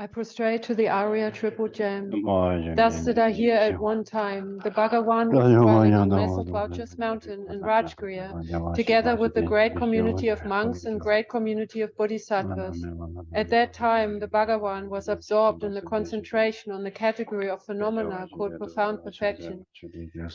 I prostrate to the Arya Triple Gem. Thus did I hear at one time the Bhagavan was dwelling on Mesopauchus mountain in Rajgriha, together with the great community of monks and great community of bodhisattvas. At that time, the Bhagavan was absorbed in the concentration on the category of phenomena called profound perfection.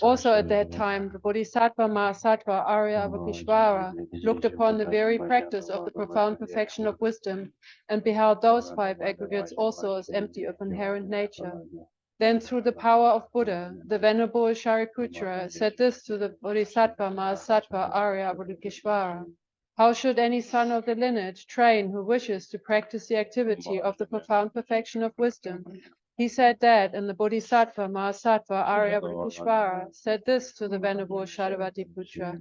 Also at that time, the Bodhisattva Mahasattva Arya Avakeshvara looked upon the very practice of the profound perfection of wisdom and beheld those five aggregates also as empty of inherent nature. Then through the power of Buddha, the Venerable Shariputra said this to the Bodhisattva Mahasattva Arya Avakeshvara: how should any son of the lineage train who wishes to practice the activity of the profound perfection of wisdom? He said that, and the Bodhisattva Mahasattva Arya Avakeshvara said this to the Venerable Shariputra: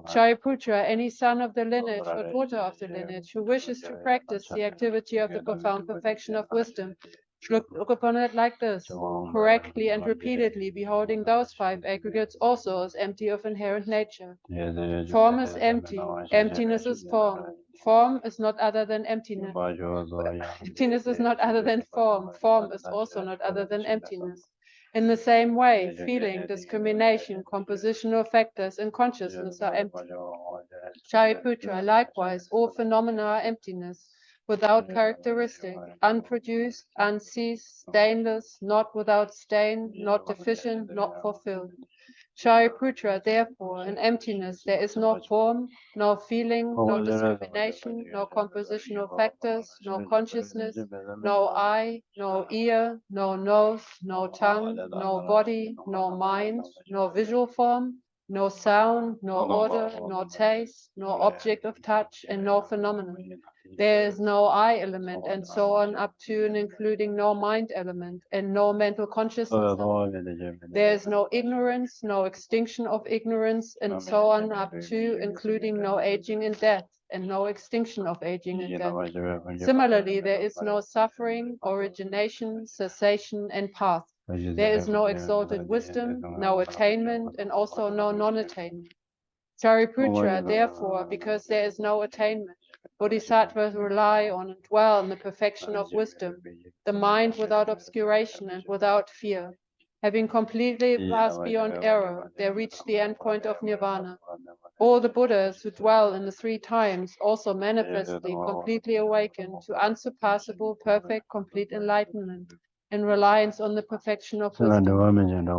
Shariputra, any son of the lineage or daughter of the lineage who wishes to practice the activity of the profound perfection of wisdom should look upon it like this, correctly and repeatedly beholding those five aggregates also as empty of inherent nature. Form is empty, emptiness is form. Form is not other than emptiness. Emptiness is not other than form. Form is also not other than emptiness. In the same way, feeling, discrimination, compositional factors, and consciousness are empty. Shariputra, likewise, all phenomena are emptiness, without characteristic, unproduced, unceased, stainless, not without stain, not deficient, not fulfilled. Shariputra, therefore, in emptiness there is no form, no feeling, no discrimination, no compositional factors, no consciousness, no eye, no ear, no nose, no tongue, no body, no mind, no visual form, no sound, no odor, no taste, no object of touch, and no phenomenon. There is no I element, and so on up to and including no mind element, and no mental consciousness element. There is no ignorance, no extinction of ignorance, and so on up to including no aging and death, and no extinction of aging and death. Similarly, there is no suffering, origination, cessation, and path. There is no exalted wisdom, no attainment, and also no non-attainment. Shariputra, therefore, because there is no attainment, bodhisattvas rely on and dwell on the perfection of wisdom, the mind without obscuration and without fear. Having completely passed beyond error, they reach the end point of nirvana. All the Buddhas who dwell in the three times also manifestly completely awaken to unsurpassable, perfect, complete enlightenment in reliance on the perfection of wisdom.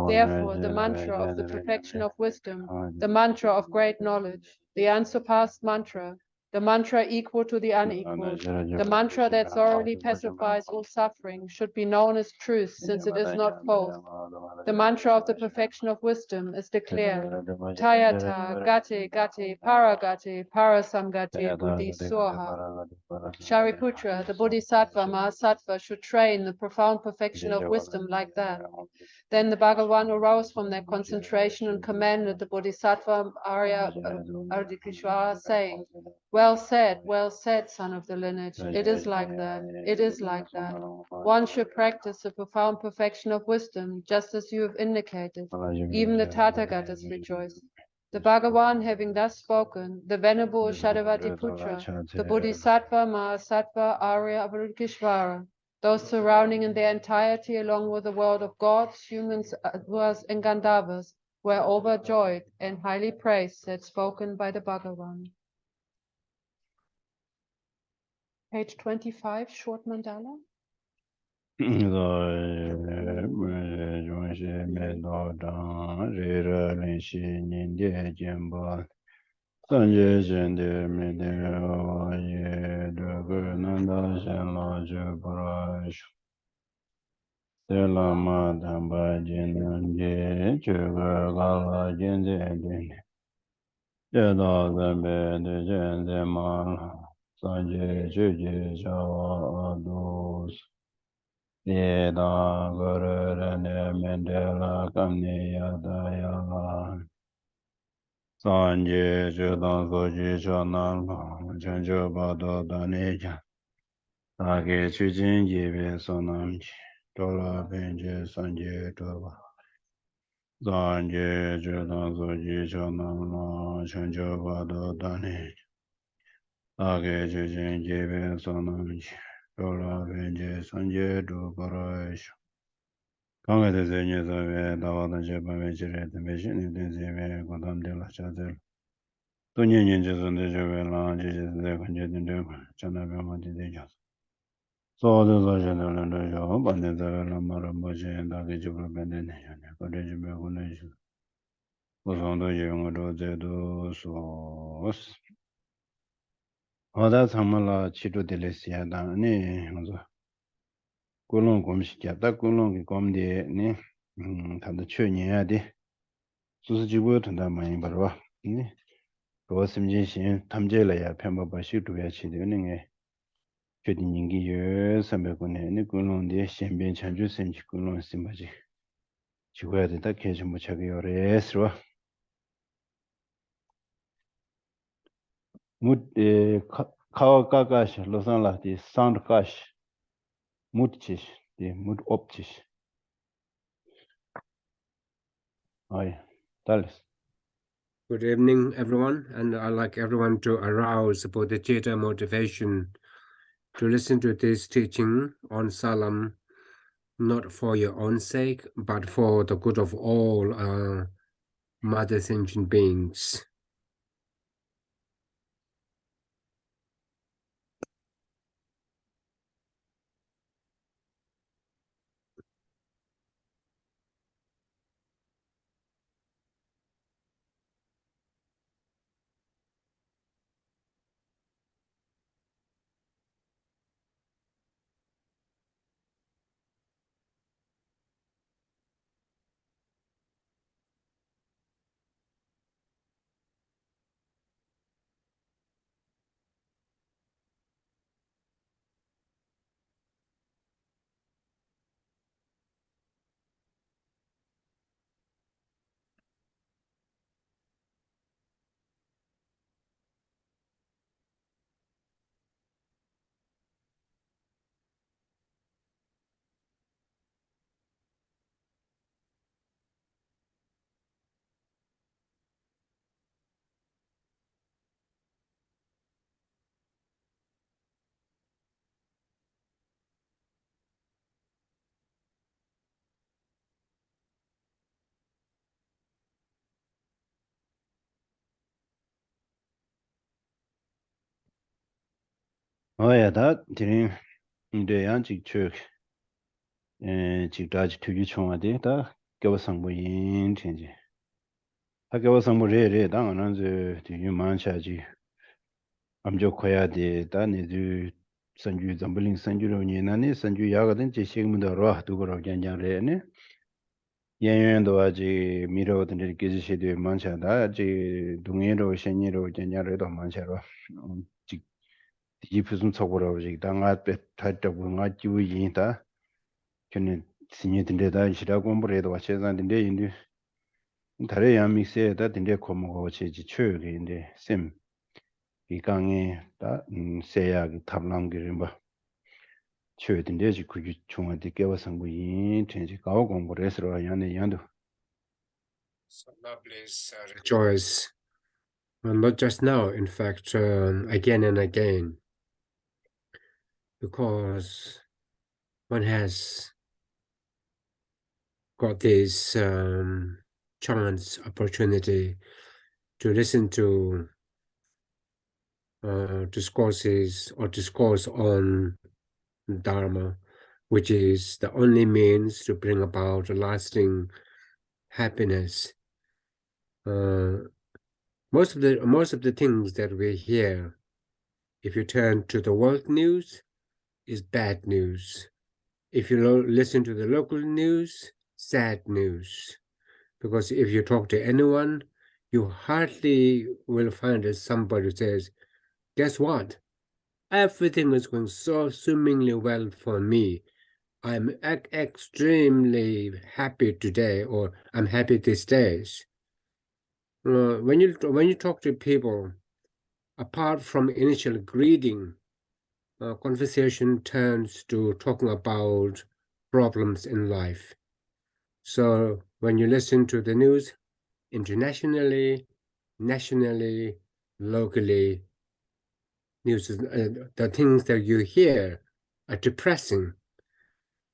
Therefore, the mantra of the perfection of wisdom, the mantra of great knowledge, the unsurpassed mantra, the mantra equal to the unequal, the mantra that thoroughly pacifies all suffering should be known as truth, since it is not false. The mantra of the perfection of wisdom is declared: Tayata, Gate, Gate, Paragate, Parasamgate, Buddhi Soha. Shariputra, the Bodhisattva Mahasattva should train the profound perfection of wisdom like that. Then the Bhagavan arose from their concentration and commanded the Bodhisattva Arya Ardikishvara, saying: well said, son of the lineage. It is like that. It is like that. One should practice the profound perfection of wisdom, just as you have indicated. Even the Tathagatas rejoice. The Bhagavan, having thus spoken, the Venerable Shadavatiputra, the Bodhisattva Mahasattva Arya Avalokiteshvara, those surrounding in their entirety, along with the world of gods, humans, Asuras, and Gandharvas, were overjoyed and highly praised that spoken by the Bhagavan. Page 25, short mandala. Sanje Juji Jawa Adus Yeda Gururane Mendela Kamni Yadaya Sanje Judan Soji Chanan Chanjo Bado Danija Sake Chujin Jibe Sonamchi Tola Benje Sanje Toba Sanje Judan Soji Chanan Chanjo Bado Danija Age Jujin Jibe Sonamchi Dola Benje Sanje Du Parash. Kanga de Zenye Zave, Dawa Danje Bamejire, the Machine de Zeme, Godam de la Chazel. Tunye Ninja Zande Jave, Lange, the Conjet in Dem, Chanabama de Dejas. So the Zajan and the Job, and the Lamara Moje and the Jubal Benden, College Begunation. Was on the young Rosedo, so. Oda Samala Chito de Lesia, Dani, Gulong Gomshia, that Gulong Gomde, ne, had the Chuniadi. Susijibu and the Maimbarwa, ne, Rosim Jishin, Tamjela, Pemba Bashu to Yachi, the Uning, Chedingi years, and Begone, Gulong, the Shambin Chanjus and Gulong Simbaji. She wear the occasion which have your esra. Mut Kawakash, Losang, the sound cash, Mutchish, the Mut Optish. Aye, Talis. Good evening, everyone, and I'd like everyone to arouse about the theater motivation to listen to this teaching on Salam, not for your own sake, but for the good of all Mother Sentient beings. Oh, yeah, that during the Antic Church, Chief Dodge to you chong a data, give us some way in change. I give us some way down on the you manchaji. I'm Joe Koya de Dani do Sanju Zambuling Sanju Nani, Sanju Yagadan, Chishim the Roh to go of Janjan Rene. Yan do Aji Miro than the Geshe de Mancha, Daji, Dungero, Sheniro, Janjaredo Manchero. Jipusum Sokoro, Dangat, Tata Bunga, you yinta. Can senior in the Shiragombre, watches and in the Indi. Tare said that in the Komo, which is true in the same. Gigangi, that say Tablang Girimba. Church in the could chung to give us some wind, change Gaugon, but Esra Yandu. So lovely, rejoice, and not just now, in fact, again and again, because one has got this chance, opportunity to listen to discourses or discourse on Dharma, which is the only means to bring about lasting happiness. Most of the things that we hear, if you turn to the world news, is bad news. If you listen to the local news, sad news. Because if you talk to anyone, you hardly will find that somebody says, guess what? Everything is going so swimmingly well for me. I'm extremely happy today, or I'm happy these days. When you talk to people, apart from initial greeting, conversation turns to talking about problems in life. So when you listen to the news, internationally, nationally, locally, news is, the things that you hear depressing.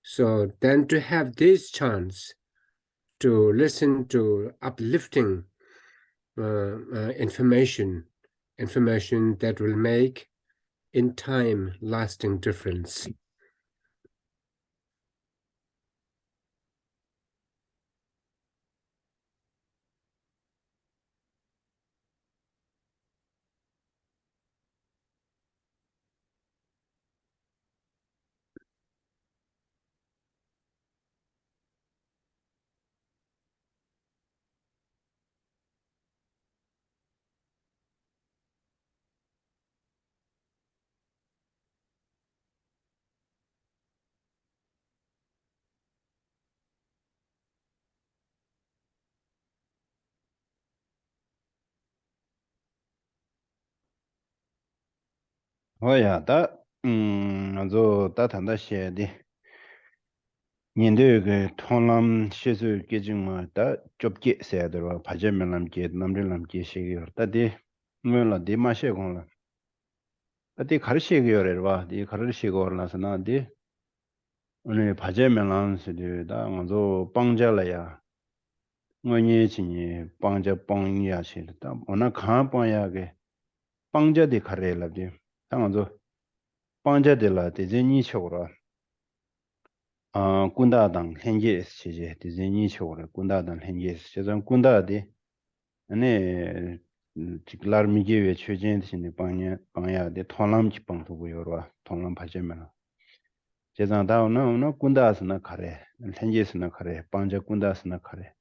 So then to have this chance to listen to uplifting information that will make in time lasting difference. 뭐야, 아주 따탄다 시에디. 년도에 그 통람 시술 깨증마다 좁게 세야더라. 바제면람게 남들람게 시기요. 따디 뭐라 디마셰 공라. 따디 가르시기요래 봐. 디 가르시고 올라서나디 오늘 바제면람스디다 아주 빵절이야. 뭐니 진이 빵저 빵이야 시다. 오나 가 빵야게 빵저디 가래라디. 당아주 빵저들라 디제니 쳐고라. 군다당 현재 시제 디자인이 쇼를 군다당 현재 시제 군다디 아니 직라르미게 최전신의 방야데 통람지 방도고 여러 통람 파제면 제장다오는 군다스나 카레 현재스나 카레 방제 군다스나 카레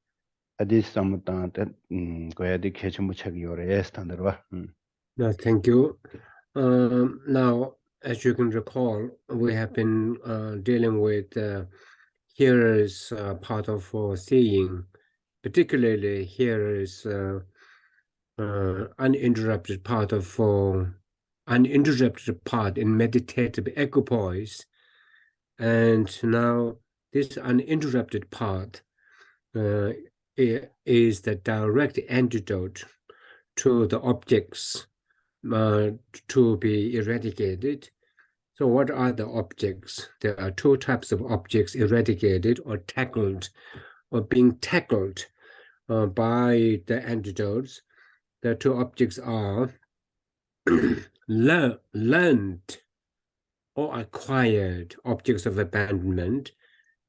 아디스 삼다 고야디 개침무착이 요래 스탠더와 No, thank you. Now, as you can recall, we have been dealing with hearers part of seeing, particularly hearers uninterrupted part of uninterrupted part in meditative equipoise, and now this uninterrupted part is the direct antidote to the objects to be eradicated. So what are the objects? There are two types of objects eradicated or tackled or being tackled by the antidotes. The two objects are learned or acquired objects of abandonment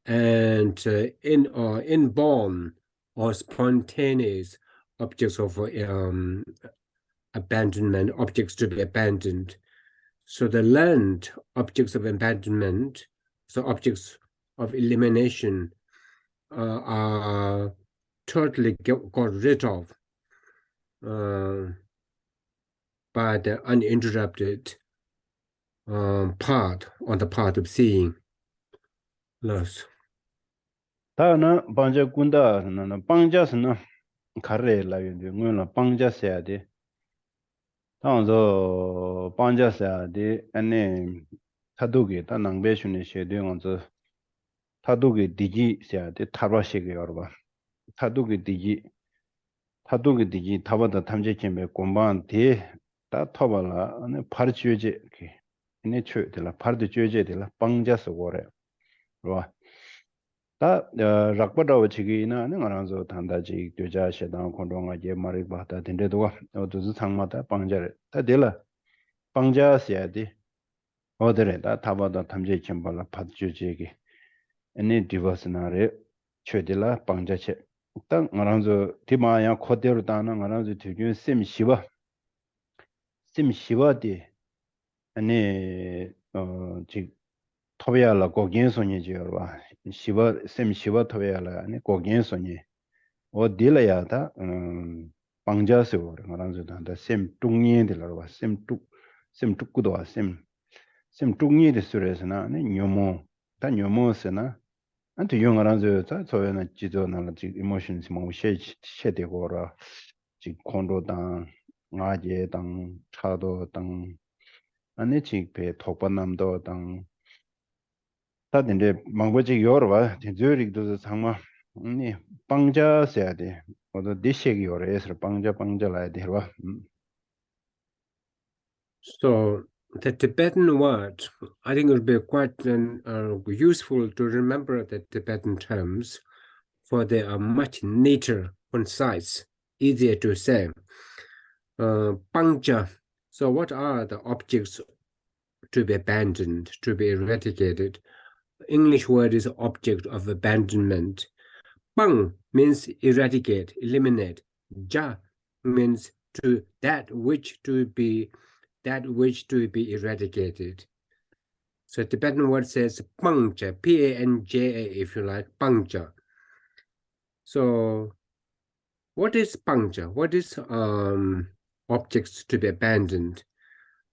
and inborn or spontaneous objects of abandonment, objects to be abandoned. So the learned objects of abandonment, so objects of elimination, are totally got rid of by the uninterrupted part on the part of seeing. Los. 다나 방제 군다는 방자스나 카레 라윤데 뭐나 방자세야데 당저 방자세야데 아니 타도게 다 낭베슈네 쉐되원저 타도게 디지 세야데 타바시게 여러분 타도게 디지 타바다 탐제쯤에 공방한테 다 터발라 아니 파르치제 이렇게 이네 쳐들라 파르드 쥐제들라 방자서 거래 와 다 락바다와 지기나 능아라서 단다지 교자 시당 공동아 제 말이 바다 된데도가 어두스 상마다 방자를 다 될라 방자시야디 어들에 다 타바다 탐제 쳔발라 받주지기 애니 디버스나레 최딜라 방자체 땅 말아서 디마야 코데로 다는 말아서 뒤준 셈시바 아니 지 토비알라 고겐소니지요 봐 시바 토비알라 아니 고겐소니 어딜야다 방자서 말아서 단다 셈 뚱니들로 봐 셈뚝구도 셈 뚱니의 소리에서나 아니 뇨모스나 안도 용어라서 자 저에는 지도나는 지 이모션스 뭐 셰되고라 지 콘도당 나제당 차도당 아니 지배 독반남도당 다든데 망고지 요르와 저릭도 상마 아니 방자셔야 돼 모두 디셰기 요래서 방자라야 돼와 So the Tibetan word, I think it would be quite useful to remember the Tibetan terms, for they are much neater, concise, easier to say. Pangja. So what are the objects to be abandoned, to be eradicated? English word is object of abandonment. Pang means eradicate, eliminate. Ja means to that which to be eradicated. So Tibetan word says pangja, P-A-N-J-A, if you like, pangja. So what is pangja? What is objects to be abandoned?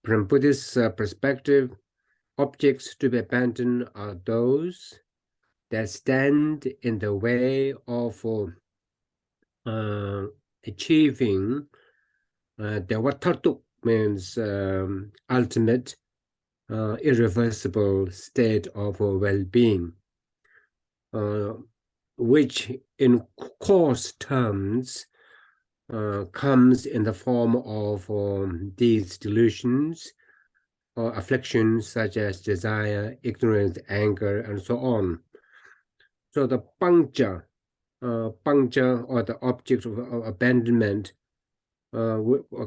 From Buddhist perspective, objects to be abandoned are those that stand in the way of achieving Dawa means ultimate, irreversible state of well-being, which in coarse terms comes in the form of these delusions or afflictions such as desire, ignorance, anger, and so on. So the pangja or the object of abandonment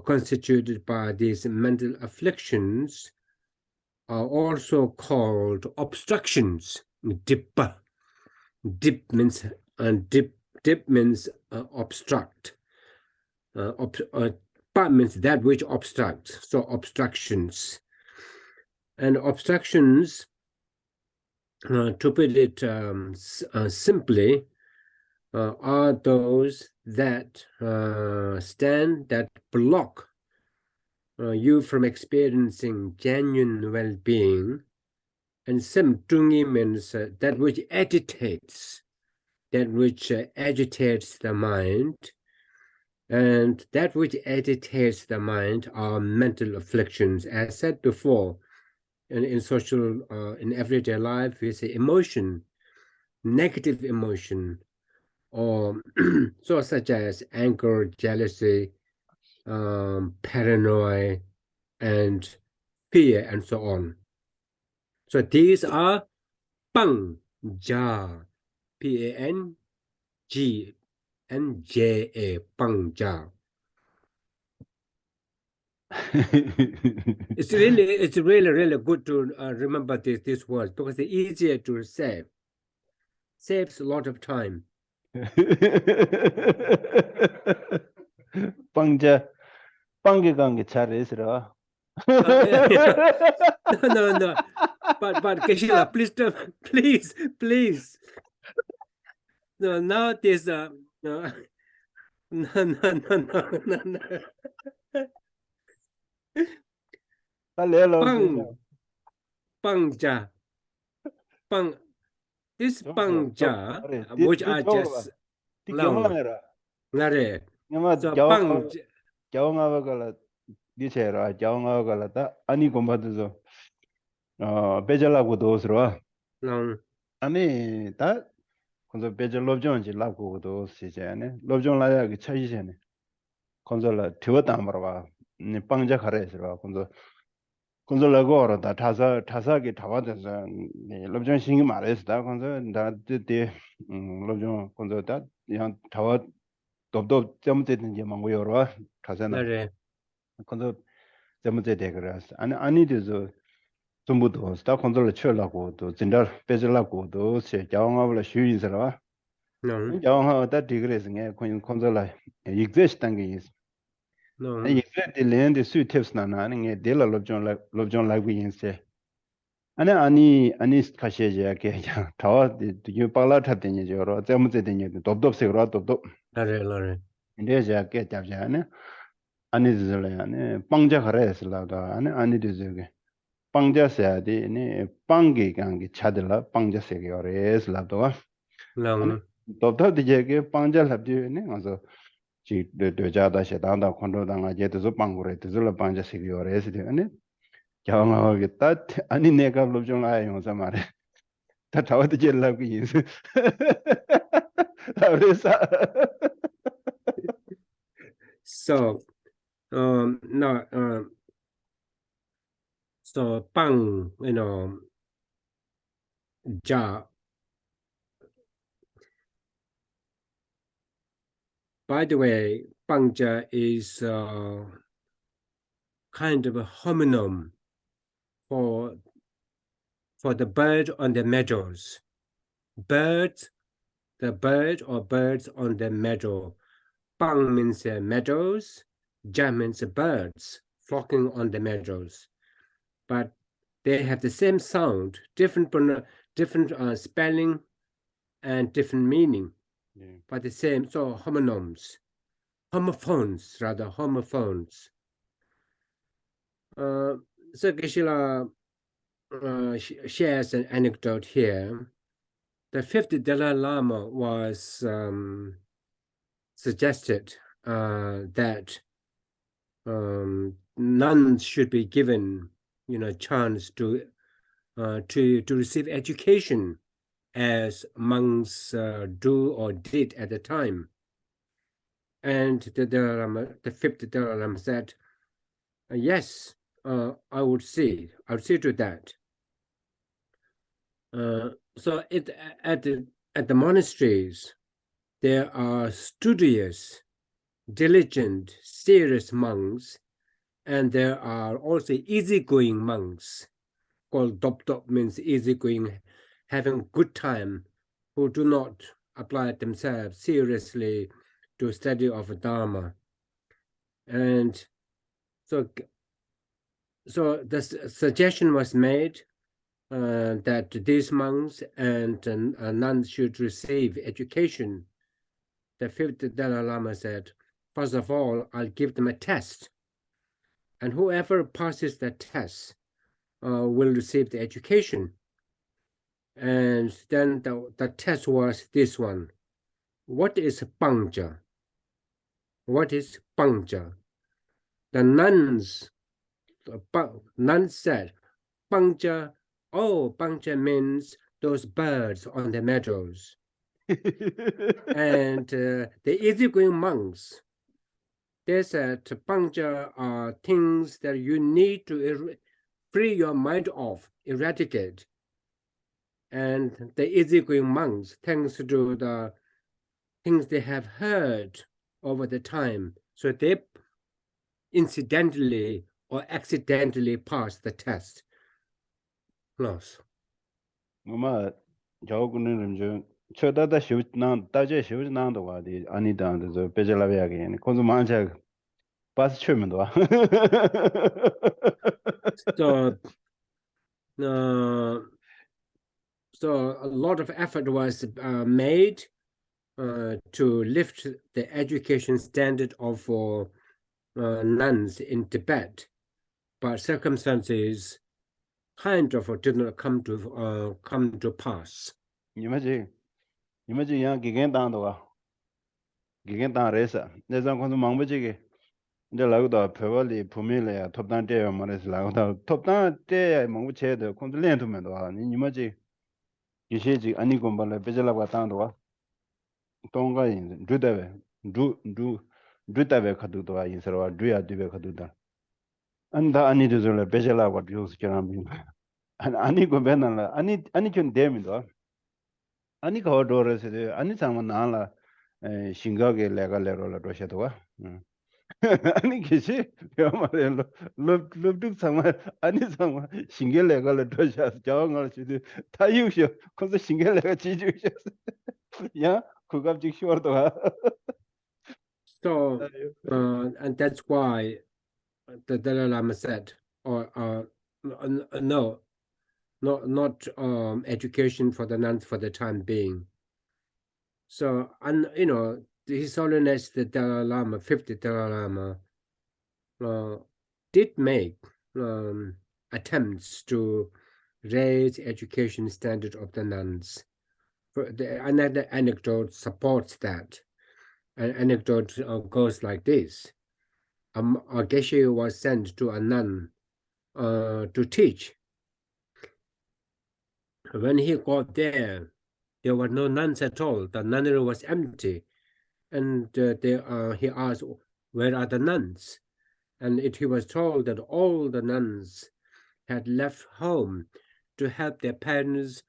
constituted by these mental afflictions are also called obstructions. Dip means obstruct. Pa means that which obstructs. So obstructions. And obstructions, to put it simply, are those that that block you from experiencing genuine well-being. And samtungi means that which agitates, the mind. And that which agitates the mind are mental afflictions. As said before, in social, in everyday life, we say emotion, negative emotion, or so such as anger, jealousy, paranoia, and fear, and so on. So these are pangja, P-A-N-G-N-J-A, pangja. It's really good to remember this word, because it's easier to say. Saves a lot of time. Pangja, pangi gangi charesra. No. But Keshila, please. No, now this no. Pangja. This pangja, which I just Nare. So pangja. Dicera, Jaunga Galata, Ani Combatizo, Bejala with those raw. Ani that Conzo Beja Love Jones, Lago with those, Sijane, Love John Laya, Chajane, Consola, Tiwatamara, Nipanga Hares, Consola Gora, that Tasaki Tawadas, Love John Singing Mares, that Conso, that the Love John Conso, that young Tawad, Dobdo, jumped in Yamangura, Tasana, Conso. Zemute degrass. And I need to Zumbudo, stop control Chelago, to Zinder, Bezelago, those Jawa shoes. Jawa that degrees in consola existing is. And you said the land is suit tips nanning a deal of John like we say. And Ani Kashaja, Tower, the you palata danger or Zemute danger, the top cigarette of dop. And there's a get Javana. Anizulane, Pangja Hares Lada, and Anidizug. Pangja said, Pangi Gangi Chadilla, Pangja Segures Lado. Doctor the Jagge, Panja have doing also. She the Jada Shetanda, Condodanga Jet is a Pangure, Zula Panja Segures, and it. Jama get that, any nega of John Eye on Samari. That's how the jet love is. So, no. So Pang, Ja. By the way, Pangja is kind of a homonym for the bird on the meadows. Birds, the bird or birds on the meadow. Pang means meadows, Ja means birds flocking on the meadows. But they have the same sound, different spelling and different meaning, but the same, so homonyms, homophones, rather, homophones. So Geshe shares an anecdote here. The fifth Dalai Lama was suggested that nuns should be given, chance to receive education as monks do or did at the time. And the fifth Dalai Lama said, yes, I would see to that. So at the monasteries, there are studious, diligent, serious monks, and there are also easygoing monks, called Dop, means easygoing, having good time, who do not apply themselves seriously to study of Dharma. And so the suggestion was made that these monks and nuns should receive education. The fifth Dalai Lama said, first of all, I'll give them a test, and whoever passes that test will receive the education. And then the test was this one. What is Pangja? What is Pangja? The nuns said, Pangja, oh, Pangja means those birds on the meadows. And the easygoing monks, they said, Pangja are things that you need to free your mind of, eradicate. And the easygoing monks, thanks to the things they have heard over the time, so they incidentally or accidentally pass the test. Loss. Mama, 저거는 쳐다다 쇼나 따제 쇼나 도 와디 아니다는 저 베젤라비아게 콘좀 만자 빠스 쳐면도 와. So a lot of effort was made to lift the education standard of nuns in Tibet, but circumstances kind of did not come to pass. 이마지 양 기겐당도 와. 기겐당 레사. 내가 콘좀 망버지게 이제 라고다 페벌리 부밀래야 톱단 때야 말해서 라고다 톱단 때야 뭐 제도 콘들렌트면도 와. 이마지 이시지 아니 공발래 베젤라가 당도 와. 동가인 주다베 주다베 카두도 와 인서와 주야 뒤베 카두다. 안다 아니도 저 베젤라가 비오스 계란 아니 고벤나 아니 좀 되면도 아니 거도르세 아니 상만 나라 싱가게 레갈레로라 도셔도와 아니 계시 배마레로 럽럽둑 상만 아니 상만 싱게 레갈레 도셔 저걸 지도 타유셔 콘서 싱게 레가 지주셔 야 그갑직 쉬어도와 So and that's why the Dalai Lama said, or no, not education for the nuns for the time being. So, and His Holiness the Dalai Lama, 50th Dalai Lama, did make attempts to raise education standard of the nuns. Another anecdote supports that. An anecdote goes like this. A Geshe was sent to a nun to teach. When he got there were no nuns at all. The nunnery was empty. And he asked, where are the nuns? And he was told that all the nuns had left home to help their parents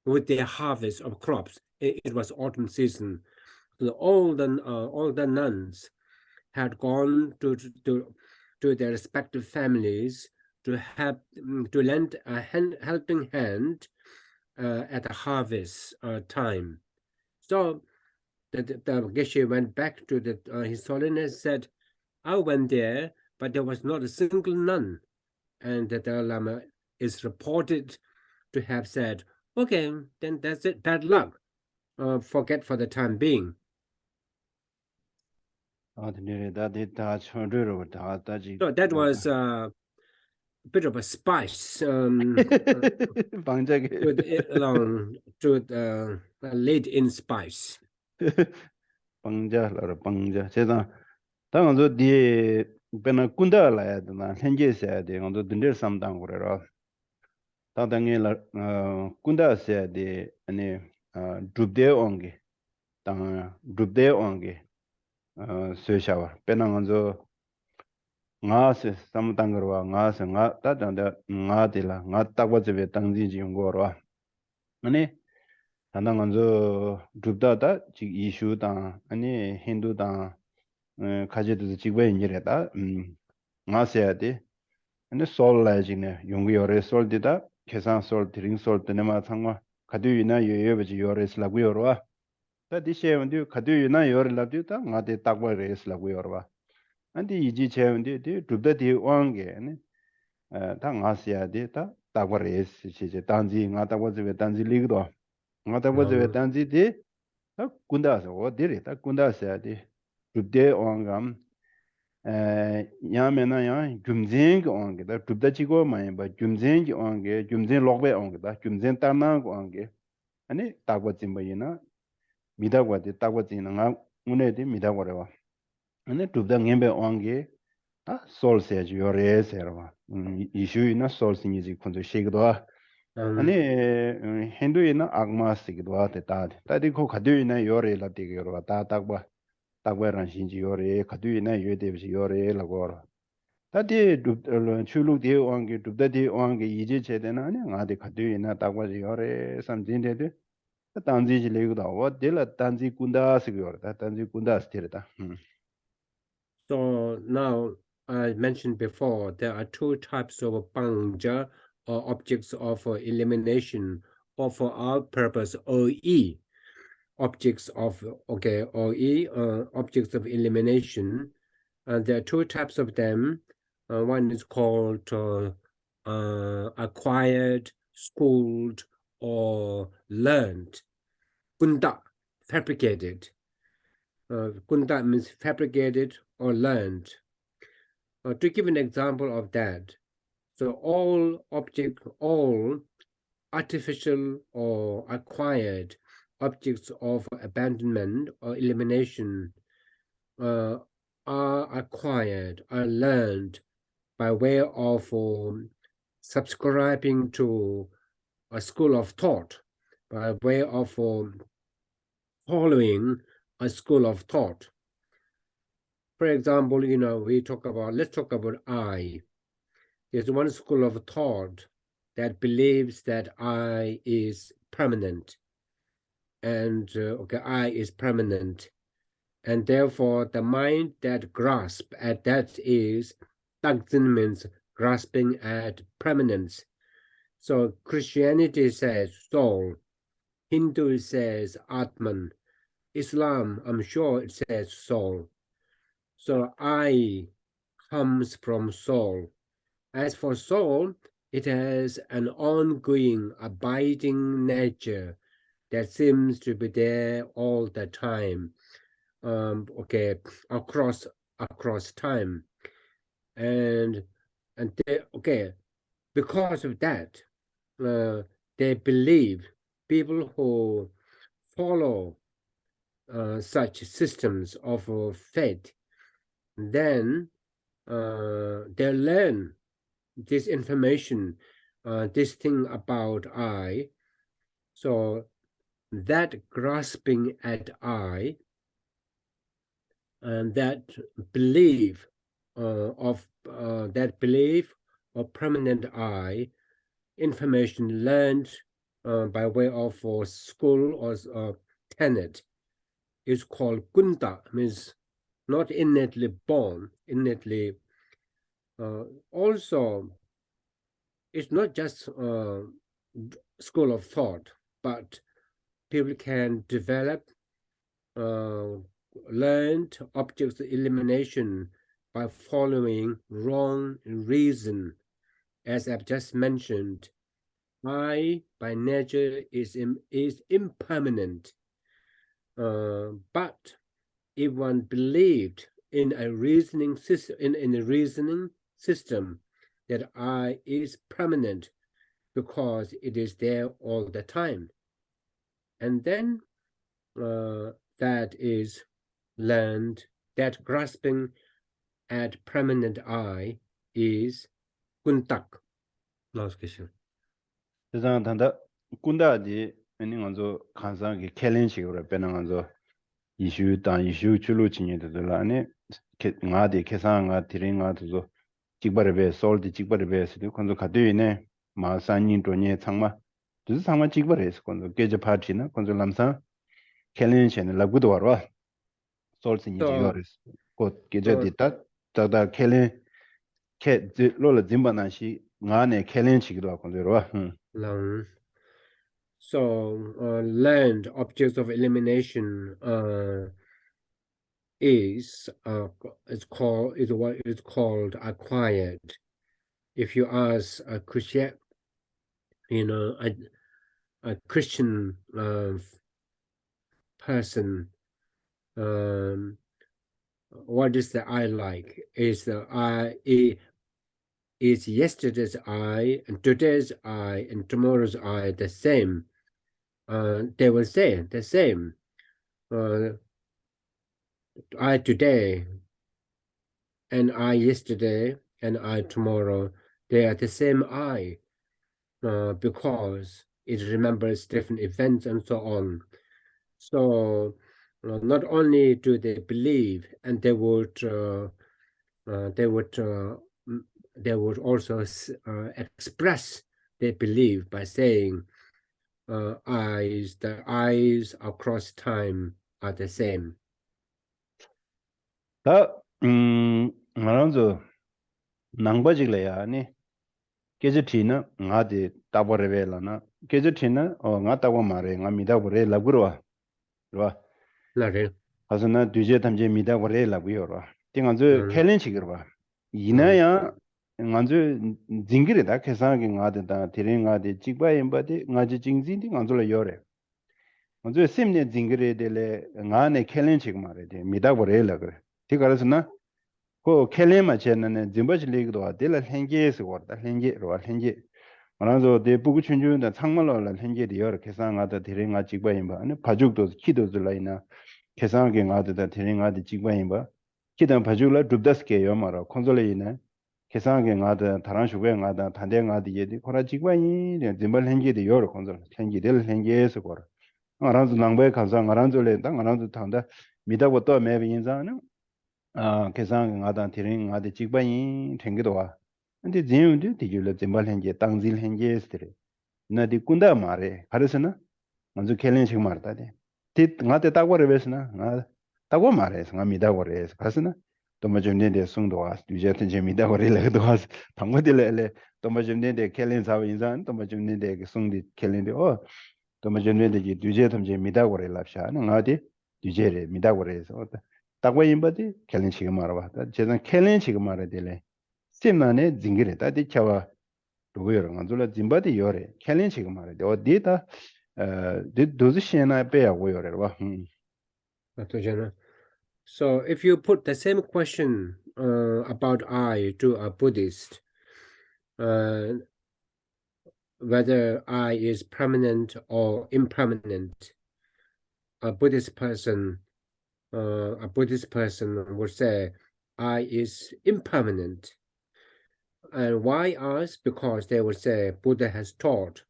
with their harvest of crops. It was autumn season. So all the nuns had gone to their respective families to help, to lend a helping hand at the harvest time. So the Geshe went back to His Holiness, said, I went there, but there was not a single nun. And the Dalai Lama is reported to have said, okay, then that's it, bad luck. Forget for the time being. So that was a bit of a spice laid in spice. 당도 뒤에 배나 군다라야 되나 현재세야 돼. 언도 든들 삼당 그래라. 다당에 군다세야 돼. 아니 줍데 온게. 당 줍데 온게. 스웨샤와. 배나 먼저 ngaase samtang garwa ngaase nga ta danda nga dila nga takwa zebe tangji ji ngorwa ane tanda nganzo dubda da ji ishu da ane hindu da kaje de jigwe injire da ngaase ya de ane sol la ji ne yong yore sol de da kesan sol 드링 sol de ma 상wa kaduina yoyebe ji yore sla gu yorwa ta di shewendu kaduina yore la de da nga de takwa res la gu yorwa 안디 이지 체운데 디 줍다디 왕게 네 당아시아데 다 다고레스 시제 단지 나다고즈베 단지 리그도 나다고즈베 단지디 다 군다서 어디리 다 군다시아디 줍데 왕감 야메나야 줌징 왕게 다 줍다치고 마이 바 줌징 왕게 줌징 록베 왕게 다 줌징 따나 왕게 아니 다고짐바이나 미다고데 다고지나 나 문에디 미다고레와 ane tubda ngembe onge ta sol se jore serwa ishu ina sol singi ji khonzo shegdo ane hindu ina agma sigdo ta di ko khadu ina yore la de yorwa ta takba ran shinji yore khadu ina yode bi yore la gor ta di chulu de onge tubda de onge yije chede na ane nga de khadu ina takba yore samjin de tanji ji legdo wa de la tanji kunda sigyor ta tanji kunda stirta So now, I mentioned before, there are two types of pangja, or objects of elimination, or for our purpose, OE, objects of, OE, objects of elimination. There are two types of them. One is called acquired, schooled, or learned. Kunda, fabricated. Kunda means fabricated or learned. To give an example of that, so all artificial or acquired objects of abandonment or elimination are acquired, are learned by way of subscribing to a school of thought, by way of following a school of thought. For example, let's talk about I. There's one school of thought that believes that I is permanent, and I is permanent, and therefore the mind that grasps at that is Tharchin, means grasping at permanence. So Christianity says soul, Hindu says Atman, Islam, I'm sure it says soul. So I comes from soul. As for soul, it has an ongoing, abiding nature that seems to be there all the time, across time. And because of that, they believe, people who follow such systems of faith, then they learn this information, this thing about I. So that grasping at I, and that belief of that belief of permanent I, information learned by way of school or tenet, is called gunta, means not innately born, innately. Also, it's not just school of thought, but people can develop learned object elimination by following wrong reason. As I've just mentioned, I by nature is impermanent. But if one believed in a reasoning system, in a reasoning system, that I is permanent because it is there all the time, and then that is learned, that grasping at permanent I is kuntak. Last question. 군다지 아니면서 간상기 캘린식으로 배나면서 이슈 단 이슈 줄로 진행되더라니 나디 계산가 드링가도 직벌에 솔드 직벌에서 건도 가되네 마산인 돈에 상마 두 상마 직벌에서 건도 계제 파티나 건도 남사 캘린션 라구도 와라 솔드 니디어스 곧 계제 디타 다다 캘린 캐 로라 짐바나시 나네 캘린식도 건도로 Long. So learned objects of elimination is what is called acquired. If you ask a Christian, a Christian person, what is the I like? Is the I is yesterday's I and today's I and tomorrow's I the same? They will say the same. I today and I yesterday and I tomorrow, they are the same I, because it remembers different events and so on. So not only do they believe, and they would also express their belief by saying the eyes across time are the same. 다 말한저 낭바지래야 아니 계제티나 나디 따버레벨라나 계제티나 nga tawa mare nga mida bore laburo ro 나를 하서나 뒤제 담제 mida bore laburo 띵안저 캘린치기로 봐 이나야 nganzo 징기르다 계산하게 nga다 데링가데 직바임바데 nga지 징진디 nganzo라 요래 nganzo 셈네 징기르데레 nga네 캘린치기 말에 mida bore laburo 티가르스나 그 캘레마 제는 짐바실리기도 아델라 henge스 거다 henge로 hen게 말아서 대 부구 춘주는 창말로 hen게디 여러 계산하다 대링아 직바임바 아니 바죽도 키도들라이나 계산하게 가다 대링아디 직바임바 키단 바죽라 둡다스케요 말아 콘솔레이나 계산하게 가다 다른 슈게 가다 단대가디 예디 코라 직바이 짐발 hen게디 여러 콘솔 hen게들 hen게스 거라 말아서 낭바에 가서 말아줄래 땅 말아서 탄다 미다고 또 매비 인자는 계산 가다 드링 가다 직바이 챙기도 와 근데 제우도 디줄라 짐발 현재 땅질 현재스들 나디 군다 말에 가르스나 먼저 캘린식 말다데 디 나한테 따고를 베스나 나 따고 말해서 나 미다고래서 가스나 또 뭐좀내데 송도 와 뒤제한테 제 미다고래래도 와 방법들래 또 뭐좀내데 캘린 사업 인산 또 뭐좀내데 송디 캘린데 또 뭐좀내데 뒤제한테 제 미다고래 랍샤 나디 뒤제래 미다고래서 따고 임바디 캘린식 말아봐 제가 캘린식 말해 될래 셈나네 징기래 따디 차와 누구여러 간줄라 짐바디 요래 캘린식 말해 어디다 도즈시나 빼야고 요래 봐 So if you put the same question about I to a Buddhist, whether I is permanent or impermanent, a Buddhist person would say I is impermanent. And why us? Because they would say Buddha has taught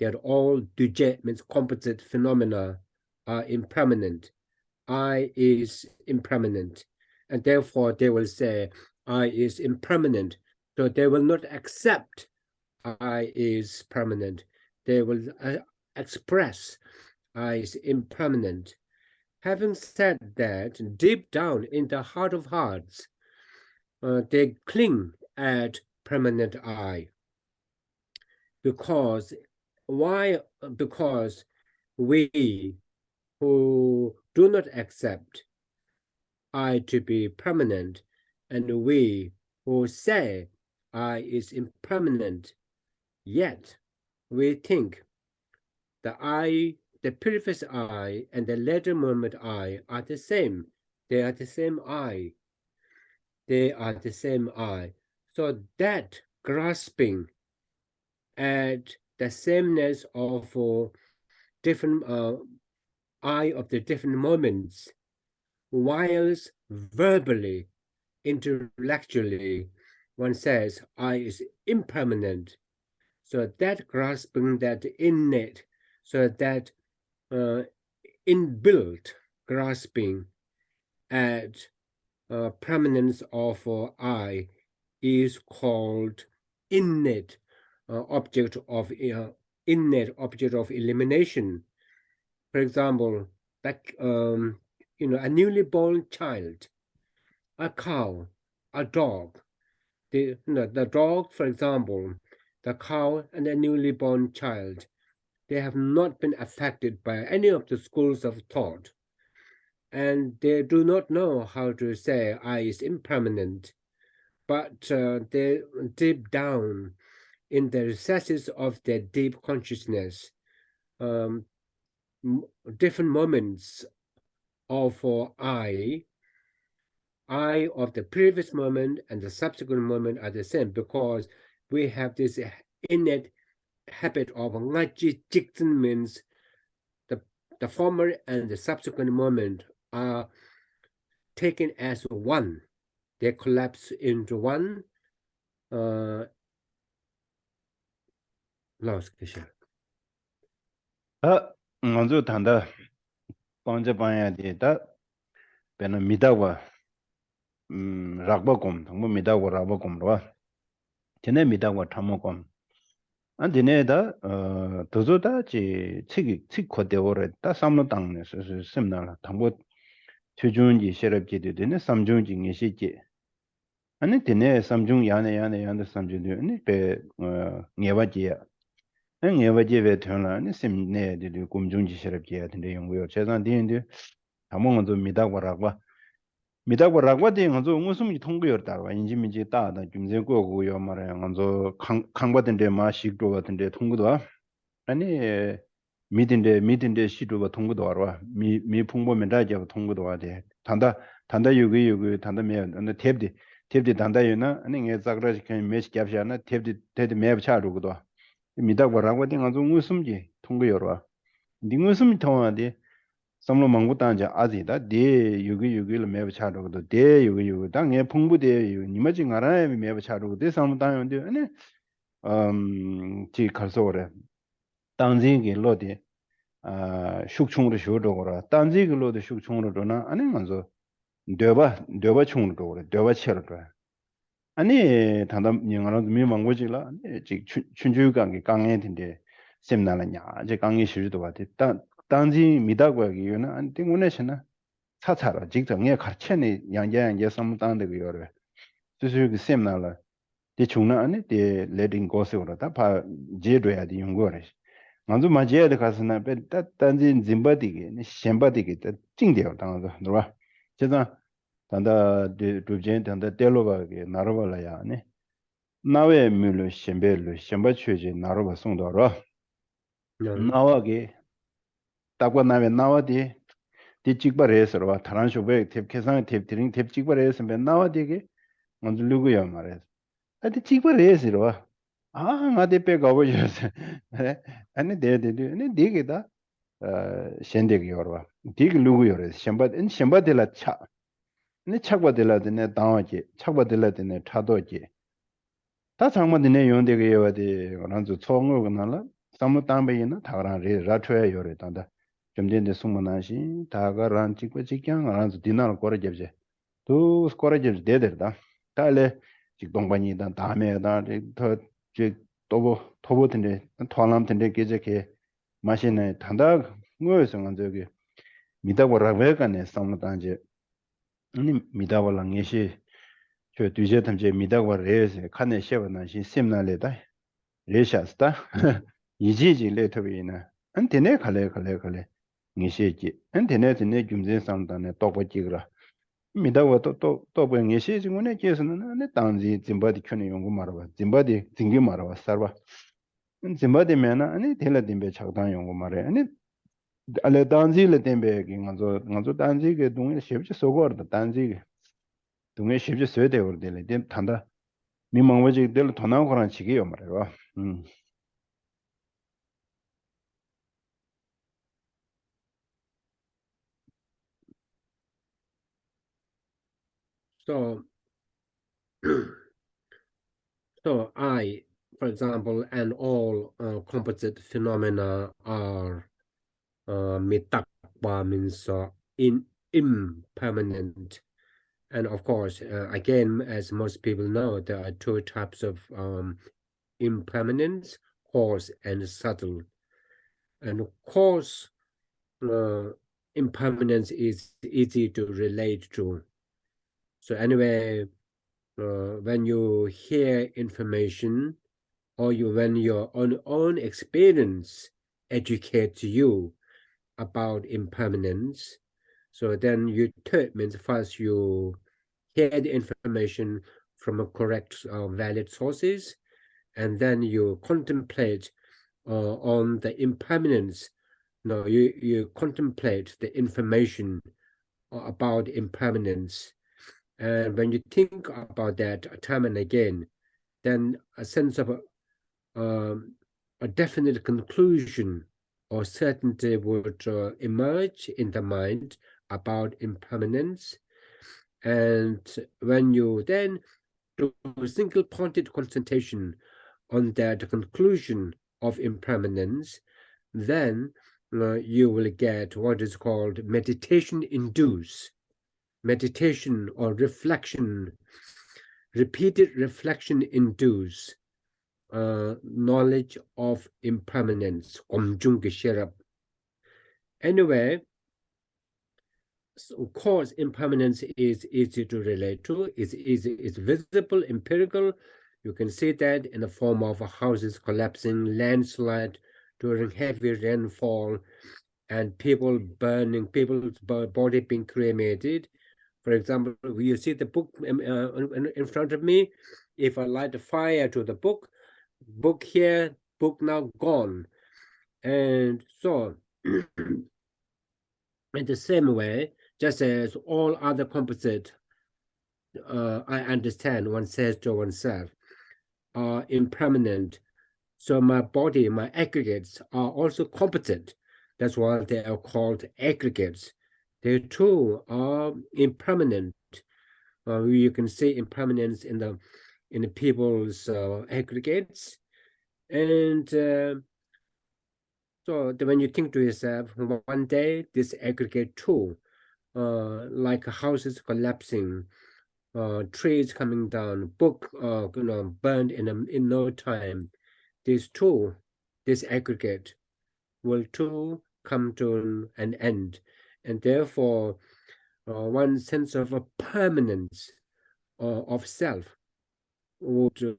that all duje means composite phenomena are impermanent. I is impermanent, and therefore they will say I is impermanent. So they will not accept I is permanent. They will express I is impermanent. Having said that, deep down in the heart of hearts, they cling at permanent I. Because why? Because we who do not accept I to be permanent, and we who say I is impermanent, yet we think the I, the previous I, and the later moment I are the same. They are the same I. They are the same I. So that grasping at the sameness of different I of the different moments, whilst verbally, intellectually, one says I is impermanent. So that grasping, that innate, so that inbuilt grasping at permanence of I is called innate object of elimination. For example, like a newly born child, a cow, a dog. The dog, for example, the cow and the newly born child, they have not been affected by any of the schools of thought, and they do not know how to say I is impermanent, but they deep down in the recesses of their deep consciousness, different moments of I of the previous moment and the subsequent moment are the same, because we have this innate habit of ngaji jikten, means the former and the subsequent moment are taken as one. They collapse into one. Lost Geshe. 먼저 단다 번째 봐야 되다 배는 미다와 락바곰 뭐 미다와 락바곰로 전에 미다와 탐모곰 안디네다 도저다 지 책이 코데오래 다 삼로 당네서 심나라 당보 최준지 셰럽지도 되네 삼중지 예시지 아니 되네 삼중 야네 삼중도 아니 배 녀바지야 녀바지에 되나 아니 심네들 공중지 셰럽지야 되네 용고요 제단 되는데 다몽은 좀 미다고라고 미다고라고 되는 거 무슨 통고였다고 인지민지 따다 김제 거고요 말이야 먼저 강받은데 마식도 같은데 통고도 아니 미딘데 시도가 통고도 알아 미 풍보면 다죠 통고도 와대 단다 유기 단다면 근데 탭디 단다유나 아니 게 작라지 그 메시 잡샤나 탭디 맵 차르고도 미다고라고 되는 거 무슨지 통고여라 니 무슨 통하데 samlo mangu tanja azida de yugi le meba chado do de yugi da nge phungbu de nimaji ngara meba chado de samlo tanya de ane ji khalso re tangji ge lo de shukchung ro sho do gora tangji ge lo de shukchung ro do na ane manzo deba chung ro re deba cher ro ane tanda ngara mi mangu ji la ji chunju gang ge gang ye de semna la nya je gang ye shi do ba de 당지 미다고기요는 안 띵문에서나 차차라 직정에 가르쳐내 양양에 섬당데 그요래 수수기 셈나라 대충나 안에 대 레딩 고스오라다 바 제도야 디 용거래 먼저 맞이해야 가서나 배 단지 짐바디게 셴바디게 찡대요 당도 너봐 제가 단다 두젠 단다 텔로바게 나로발라야네 나웨 밀로 셴벨로 셴바취제 나로바 송도로 나와게 딱과 나면 나와디 뒤직바레서와 타란쇼베 탭케상 탭드링 탭직바레서 맨 나와디게 먼저 누구야 말해 아디 직바레서와 아 나데 빼가 버려서 아니 데데데 아니 되게다 셴데게 요르와 되게 누구요래 셴바델라 차 네 착바델라드네 당하지 착바델라드네 차도지 다 장만드네 용데게 요와디 그런저 총어가나라 삼로 담배이나 다랑 라트에 요래 단다 좀 전에 숨만하시 다가란 찍고 찍냥 알아서 디나를 걸어잡지 또 걸어잡지 되더다 달래 직동반이 다 다음에다 저 토보든데 토람든데 계제게 마시네 단다 뭐여서 저기 미다고라베가네 상무단지 아니 미다고랑 예시 저 뒤제 탐제 미다고 레세 칸네 셰바나시 심나레다 레샤스타 이지지 레터비나 안테네 칼레 니시지 안테네 드네 줌제 상단에 똑바지그라 미다고 또 보는 예시 중에 계서는 안에 단지 짐바디 켜는 연구 말아봐 짐바디 징기 말아봐 살바 짐바디 메나 아니 텔라딘베 작단 연구 말해 아니 알레 단지를 템베 긴가서 단지게 동에 쉐브지 소거다 단지게 동에 쉐브지 쇠데 오르데레 된 탄다 미망버지 될 도나고란 치기요 말해봐 So, so for example, and all composite phenomena are mitakwa means impermanent. And of course, again, as most people know, there are two types of impermanence, coarse and subtle. And coarse impermanence is easy to relate to. So anyway, when you hear information, or when your own experience educates you about impermanence, so then you means first you hear the information from a correct valid sources, and then you contemplate on the impermanence. No, you contemplate the information about impermanence, and when you think about that time and again, then a sense of a definite conclusion or certainty would emerge in the mind about impermanence. And when you then do a single-pointed concentration on that conclusion of impermanence, then you will get what is called meditation-induced. Meditation or reflection, repeated reflection induce knowledge of impermanence. Anyway, so of course, impermanence is easy to relate to. It's visible, empirical. You can see that in the form of houses collapsing, landslide during heavy rainfall, and people burning, people's body being cremated. For example, you see the book in front of me. If I light a fire to the book here, book now gone. And so, in the same way, just as all other composite, I understand, one says to oneself, are impermanent. So my body, my aggregates are also composite. That's why they are called aggregates. They too are impermanent. You can see impermanence in the people's aggregates, and so when you think to yourself, one day this aggregate too, like houses collapsing, trees coming down, book burned in no time, this aggregate will too come to an end, and therefore one sense of a permanence of self would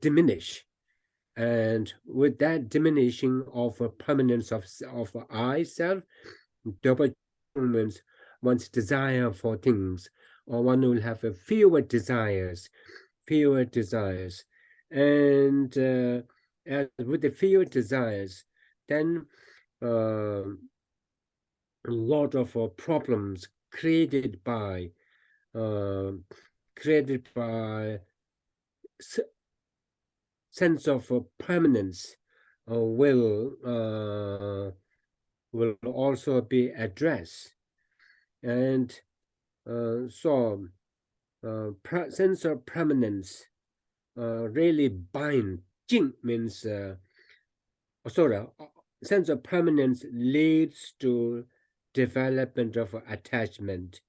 diminish, and with that diminishing of a permanence of I self, one's desire for things, or one will have fewer desires, and with the fewer desires, then a lot of problems created by sense of permanence will also be addressed, and so sense of permanence really bind. Jing means sense of permanence leads to development of attachment,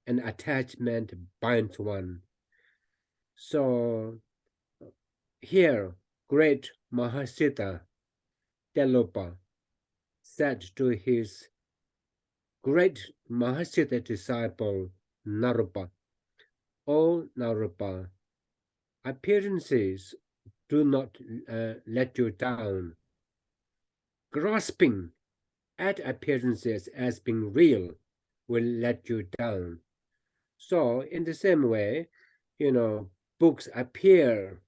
and attachment binds one. So here, great Mahasiddha Telopa said to his great Mahasiddha disciple Narupa, "O Narupa, appearances do not let you down. Grasping at appearances as being real will let you down." So in the same way, books appear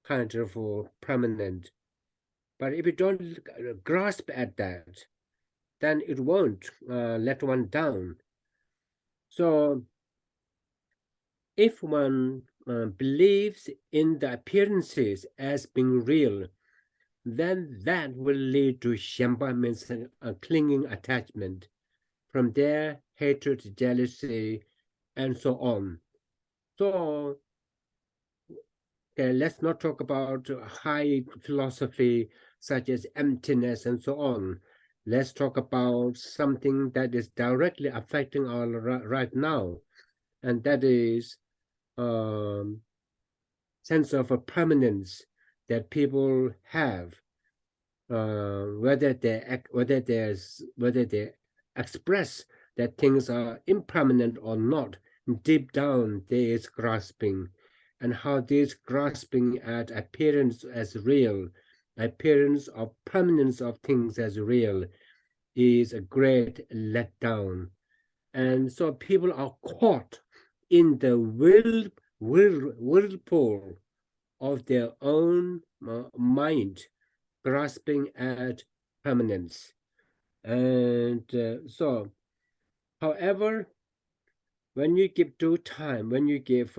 kind of permanent, but if you don't grasp at that, then it won't let one down. So if one believes in the appearances as being real, then that will lead to shamba, means a clinging attachment. From there, hatred, jealousy, and so on. So let's not talk about high philosophy such as emptiness and so on. Let's talk about something that is directly affecting our right now, and that is sense of a permanence that people have, whether they express that things are impermanent or not. Deep down there is grasping, and how this grasping at appearance as real, appearance of permanence of things as real, is a great letdown. And so people are caught in the whirlpool of their own mind, grasping at permanence. And so, however, when you give due time, when you give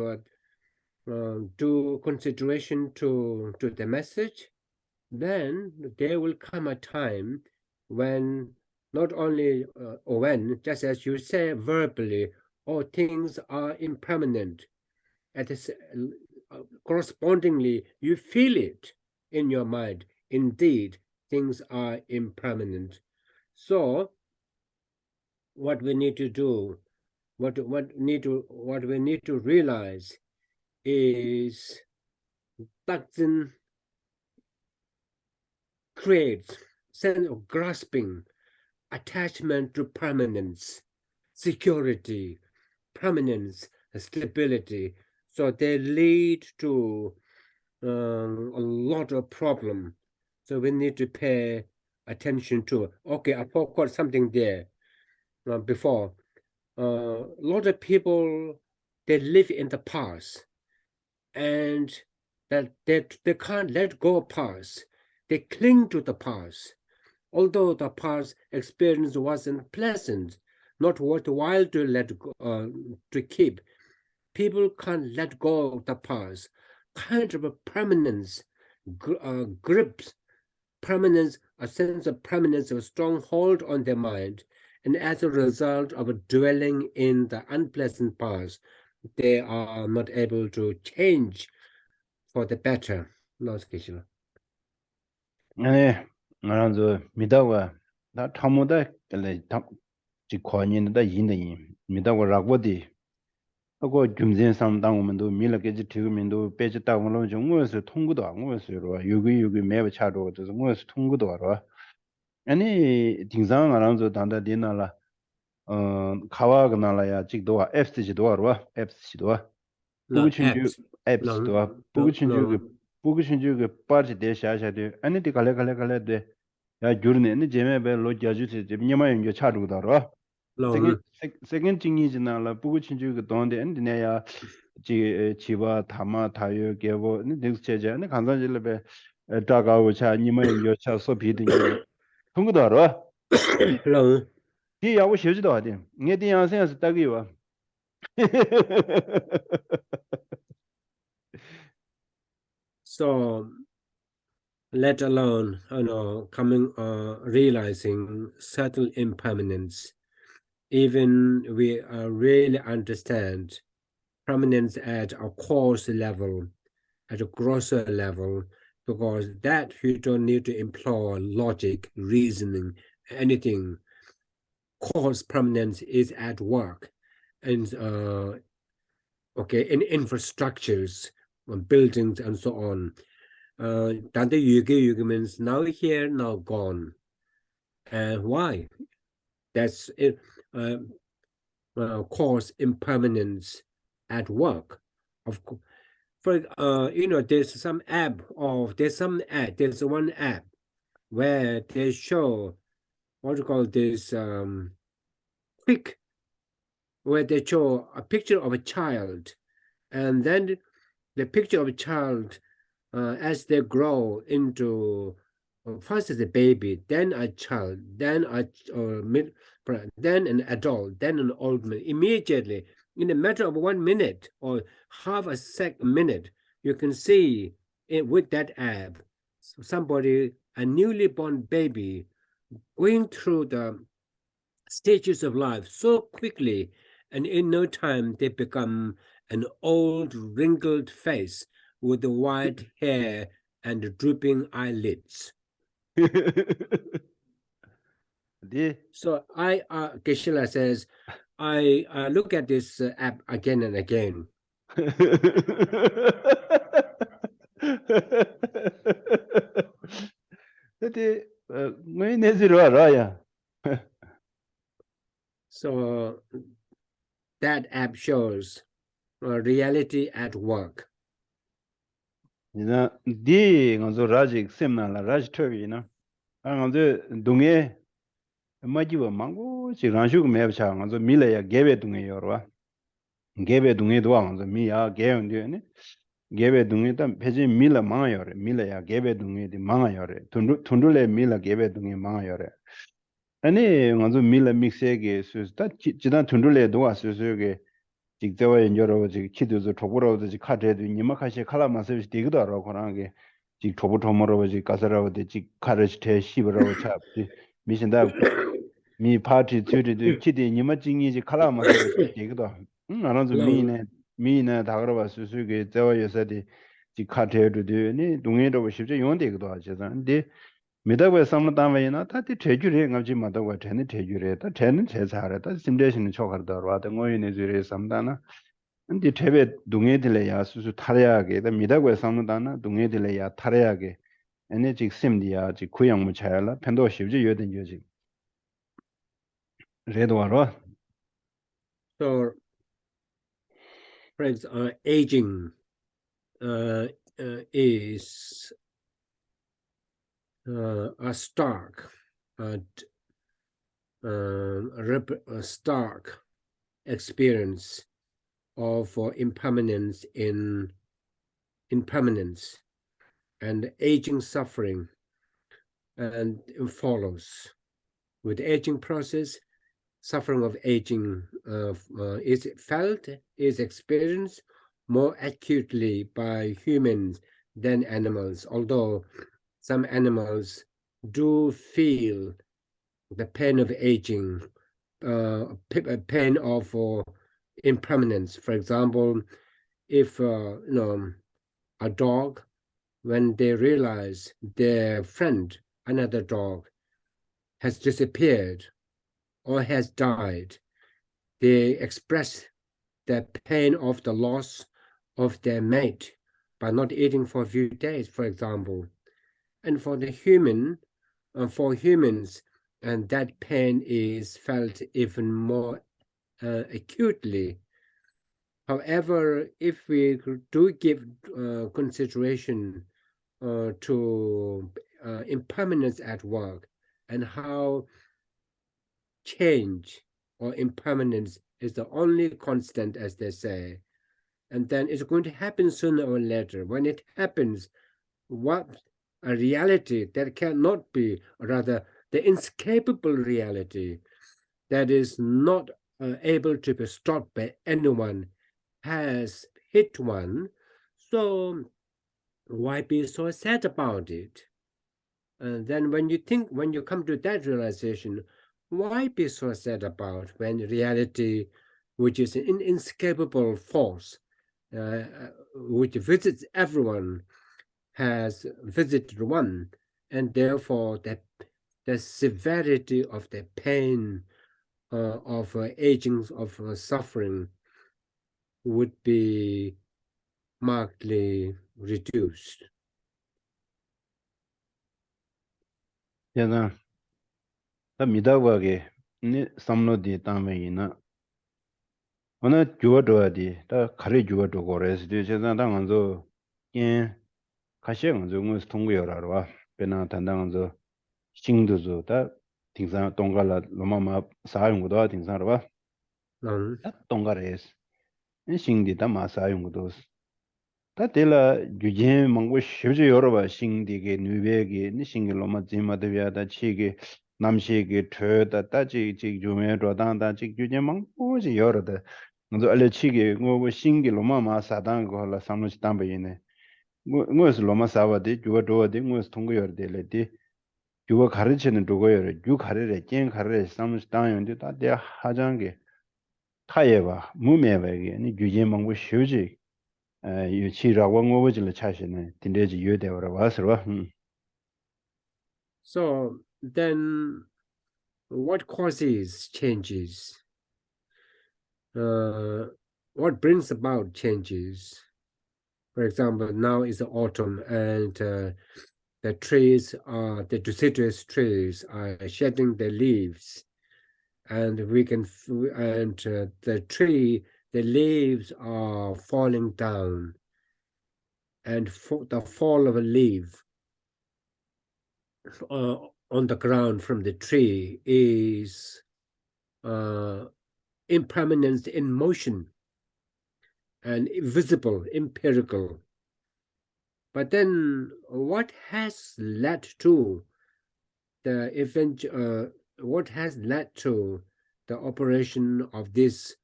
due consideration to the message, then there will come a time when not only, or when, just as you say verbally, all things are impermanent, at the, correspondingly, you feel it in your mind. Indeed, things are impermanent. So, what we need to do, what we need to realize is Tharchin creates sense of grasping, attachment to permanence, security, permanence, stability. So they lead to a lot of problem. So we need to pay attention to. Okay, I forgot something there before. A lot of people, they live in the past, and that they can't let go of past. They cling to the past. Although the past experience wasn't pleasant, not worthwhile to let go, to keep, people can't let go of the past. Kind of a permanence grips permanence, a sense of permanence, a strong hold on their mind, and as a result of dwelling in the unpleasant past, they are not able to change for the better. 네, 나랑저 미다와 나 타모다 지코니는 다 인의 미다와 라고디 하고 줌진 상당원도 밀라게지 되면도 빼지 따고는 좀 무엇을 통구도 안 무엇으로 여기 매번 차도 그래서 무엇을 통구도 알아 아니 딩상 나랑저 단다디나라 카와가 나라야 직도와 FC지도 알아 FC도 부구친주 앱스도 부구친주 그 빠지 대샤샤데 아니디 갈래 야 주르네 제메베 로자주세 제미마 연결 차르고다 알아 세컨 징이지나라 부구친주 그 돈데 엔디네야 지바 타마 타요 게보 닉스체제네 간단질레베 다가고 차 니마 연결 차 소비든지 통고도 알아 디야고 쉬지도 하디 네 디양생에서 딱이와 So, let alone, coming, realizing subtle impermanence, even we really understand permanence at a coarse level, at a grosser level, because that you don't need to employ logic, reasoning, anything. Coarse permanence is at work. in infrastructures, buildings, and so on. Dante Yugi means now here, now gone. And why? That's it. Cause impermanence at work. Of course, for there's some app there's one app where they show what you call this quick, where they show a picture of a child, and then the picture of a child as they grow into first as a baby, then a child, then then an adult, then an old man. Immediately, in a matter of 1 minute or half a minute, you can see it with that app, somebody, a newly born baby, going through the stages of life so quickly, and in no time they become an old wrinkled face with the white hair and drooping eyelids. So Geshe says, I look at this app again and again. So that app shows reality at work. Di ngonzo rajik semna la raj tobi na ngonzo dungye majiwa mangu chi ranshu me cha ngonzo mila ya gebe dungye yorwa gebe dungye do ngonzo mi ya gebe ndio ne gebe dungye ta peji mila manga yore mila ya gebe dungye di manga yore tundule mila gebe dungye manga yore ani ngonzo mila mixe ge su ta jidan tundule do wa su ge 직저와 연결하고 지금 키도도 초보라고 지 카드에도 니마카시 칼라마 서비스 되기도라고 그러는게 지 초보 토모로 지 가서라고 지 카르스테 시브라고 잡지 미신다 미 파티 튜리도 키데 니마 징이지 칼라마 서비스 되기도 알아서 미네 다 그러봐 수수게 저와 요새디 지 카드에도 되니 동해도 쉽지 용되기도 하죠. 근데 미다고 상담하이나 다티 제주에 가지 마다고 되는 제주에 다 되는 제사하다 심대신은 초가르다 와도 ngo이네 주에 삼다나 근데 제베 동해들이야 수수 타려하게 다 미다고 상담다나 동해들이야 타려하게 에너지 심디야 지 구양 무차야라 편도 쉽지 여든 여지 레도와로 So friends, aging is a stark experience of impermanence in impermanence and aging suffering, and it follows with the aging process. Suffering of aging is felt, is experienced more acutely by humans than animals, although some animals do feel the pain of aging, pain of impermanence. For example, if a dog, when they realize their friend, another dog, has disappeared or has died, they express the pain of the loss of their mate by not eating for a few days, for example. And for the for humans, and that pain is felt even more acutely. However, if we do give consideration to impermanence at work and how change or impermanence is the only constant, as they say, and then it's going to happen sooner or later. When it happens, what a reality that cannot be, or rather the inescapable reality that is not able to be stopped by anyone, has hit one. So why be so sad about it? And then when you come to that realization, why be so sad about when reality, which is an inescapable force, which visits everyone, has visited one, and therefore the severity of the pain of aging of suffering would be markedly reduced. Yeah, the midawage ni samno di tameyina. Ona juwa di da kare juwa do gores di chedan da nganzo yin kashe nganzo ngus tonggo yorarwa pena tanda nganzo xingdu zo da tingsan tongala loma ma sayungdo tingsan rwa da tongares yin xingdi da ma sayungdo 다 데라 유진 망고 쉬지 여러봐 싱디게 누베게 니 싱게 로마 지마드비아다 치게 남시게 트다 따지 지 주메 로단다 지 유진 망고지 여러다 먼저 알레 치게 뭐 싱게 로마 마사단 거라 삼노치 담베이네 뭐스 로마 사바데 주가 도와데 뭐스 통고 여르데레데 주가 가르치는 도고 여르 주 가르레 찐 가르레 삼노치 담연데 다데 하장게 타예바 무메베게 니 유진 망고 쉬지 So then what causes changes? What brings about changes? For example, now is the autumn and the trees the deciduous trees are shedding their leaves, and the leaves are falling down, and the fall of a leaf on the ground from the tree is impermanence in motion and visible, empirical. But then what has led to the event, what has led to the operation of this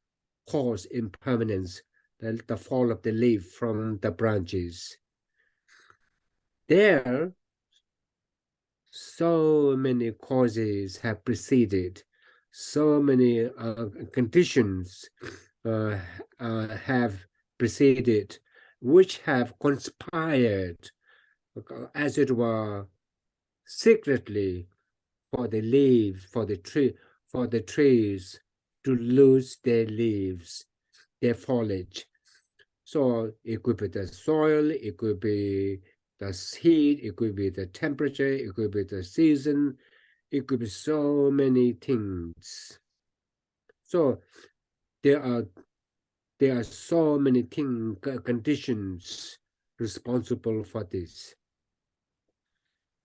cause impermanence, the fall of the leaf from the branches? There, so many causes have preceded, so many conditions have preceded, which have conspired, as it were, secretly for the leaves, for the trees to lose their leaves, their foliage. So it could be the soil, it could be the heat, it could be the temperature, it could be the season, it could be so many things. So there are so many conditions responsible for this.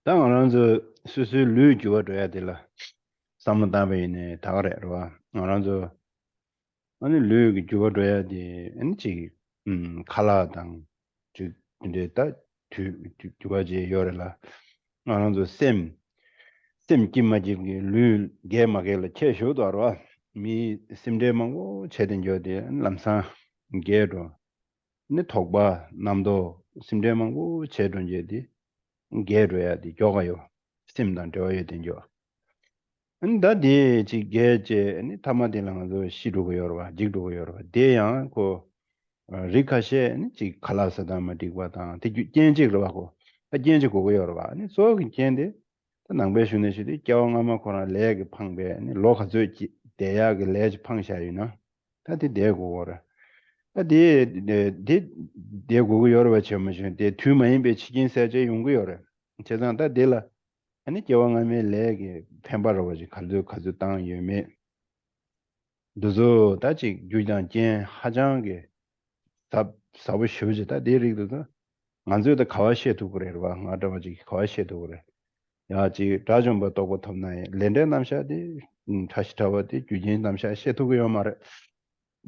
당연한저 수수 류주어 줘야 되라. 삼다베네 다가래로. 어런저 아니 류기 주어 줘야 돼. 엔지 칼라당 주 근데 두 가지 요래라. 어런저 셈 김마지 류 게마게를 채쇼도 알아. 미 심데망고 체된저데 람사 게로 네 톡바 남도 심데망고 체던제디 게로야 디 jogayo simdan doye denjo anda de ji geje ni tamadilanga zo shirugo yorwa jigdugo yorwa de yang ko rikashe ni ji khalasada ma digwa ta de genje lo ba ko a genje go yorwa ni so gende ta nangbe shune shi de gyawanga ma kona lege phangbe ni lo kha zo ji de ya ge lege phangsha yu na ta de go wora de go yorwa chema shi de tu ma yin be chigin sa je yung go yorwa 제단다 데라 아니 겨왕함에 레게 펜바로지 가주 땅 유메 두조 다지 주장 젠 하장게 사부 쉬우지다 데리도 만저도 가와시에도 그래로 봐 나도지 가와시에도 그래 야지 다좀버 또고 탐나에 렌데 남샤디 다시 타워디 주진 남샤 셰도고요 말에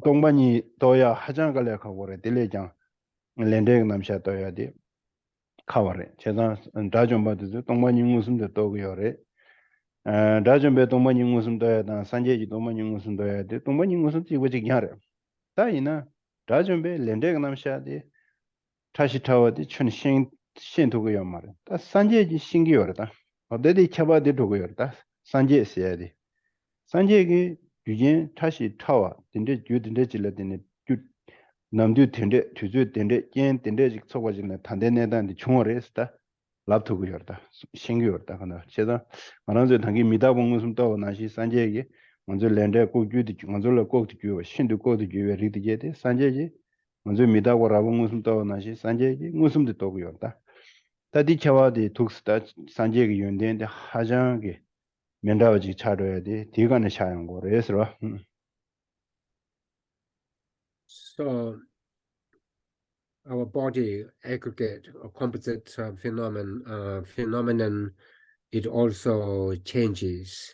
동반이 또야 하장 갈래 가고 그래 딜레장 렌데 남샤 또야디 카와레 제가 다좀바도 동반이 무슨도 또고요래 다좀베 동반이 무슨도 해다 산제지 동반이 무슨도 해야 돼 동반이 무슨 이거지 야래 다이나 다좀베 렌데가 남샤디 다시 타워디 춘신 신도고요 말에 다 산제지 신기요다 어디디 쳐봐도 도고요다 산제 있어야지 산제기 유진 다시 타워 딘데 유딘데 질러딘데 남주 텐데 주주 텐데 겐 텐데 직 속어지네 단대내단데 중어를 했다 랍토고 열다 신기였다 하나 제가 말하는 당기 미다 봉은 또 나시 산제에게 먼저 랜드 꼭주디 먼저 꼭주 신도 꼭주 리디제데 산제지 먼저 미다고라고 무슨 또 나시 산제지 무슨도 또고요다 다디 차와디 독스다 산제기 연대인데 하장게 면다오지 차려야 돼 뒤가는 샤양 거래서 So our body aggregate or composite phenomenon, it also changes.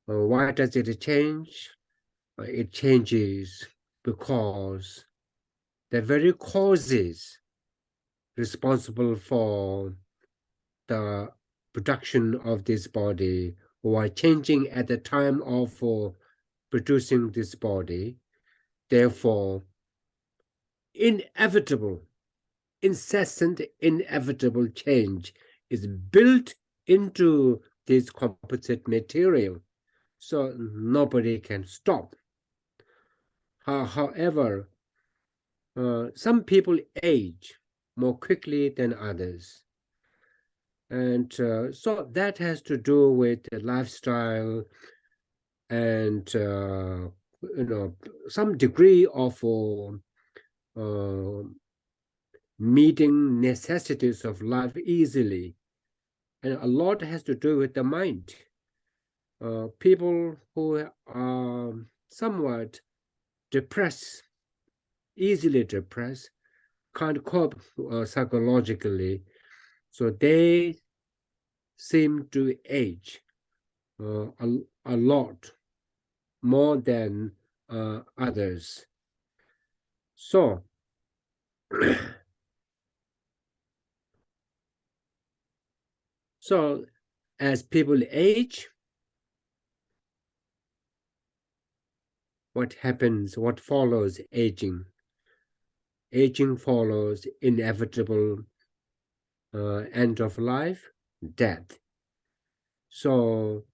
Why does it change? It changes because the very causes responsible for the production of this body were changing at the time of producing this body. Therefore, incessant, inevitable change is built into this composite material, so nobody can stop. However, some people age more quickly than others. And so that has to do with the lifestyle and some degree of meeting necessities of life easily, and a lot has to do with the mind. People who are somewhat depressed, easily depressed, can't cope psychologically, so they seem to age a lot more than others. So so as people age, what happens, what follows aging? Aging follows inevitable end of life, death. So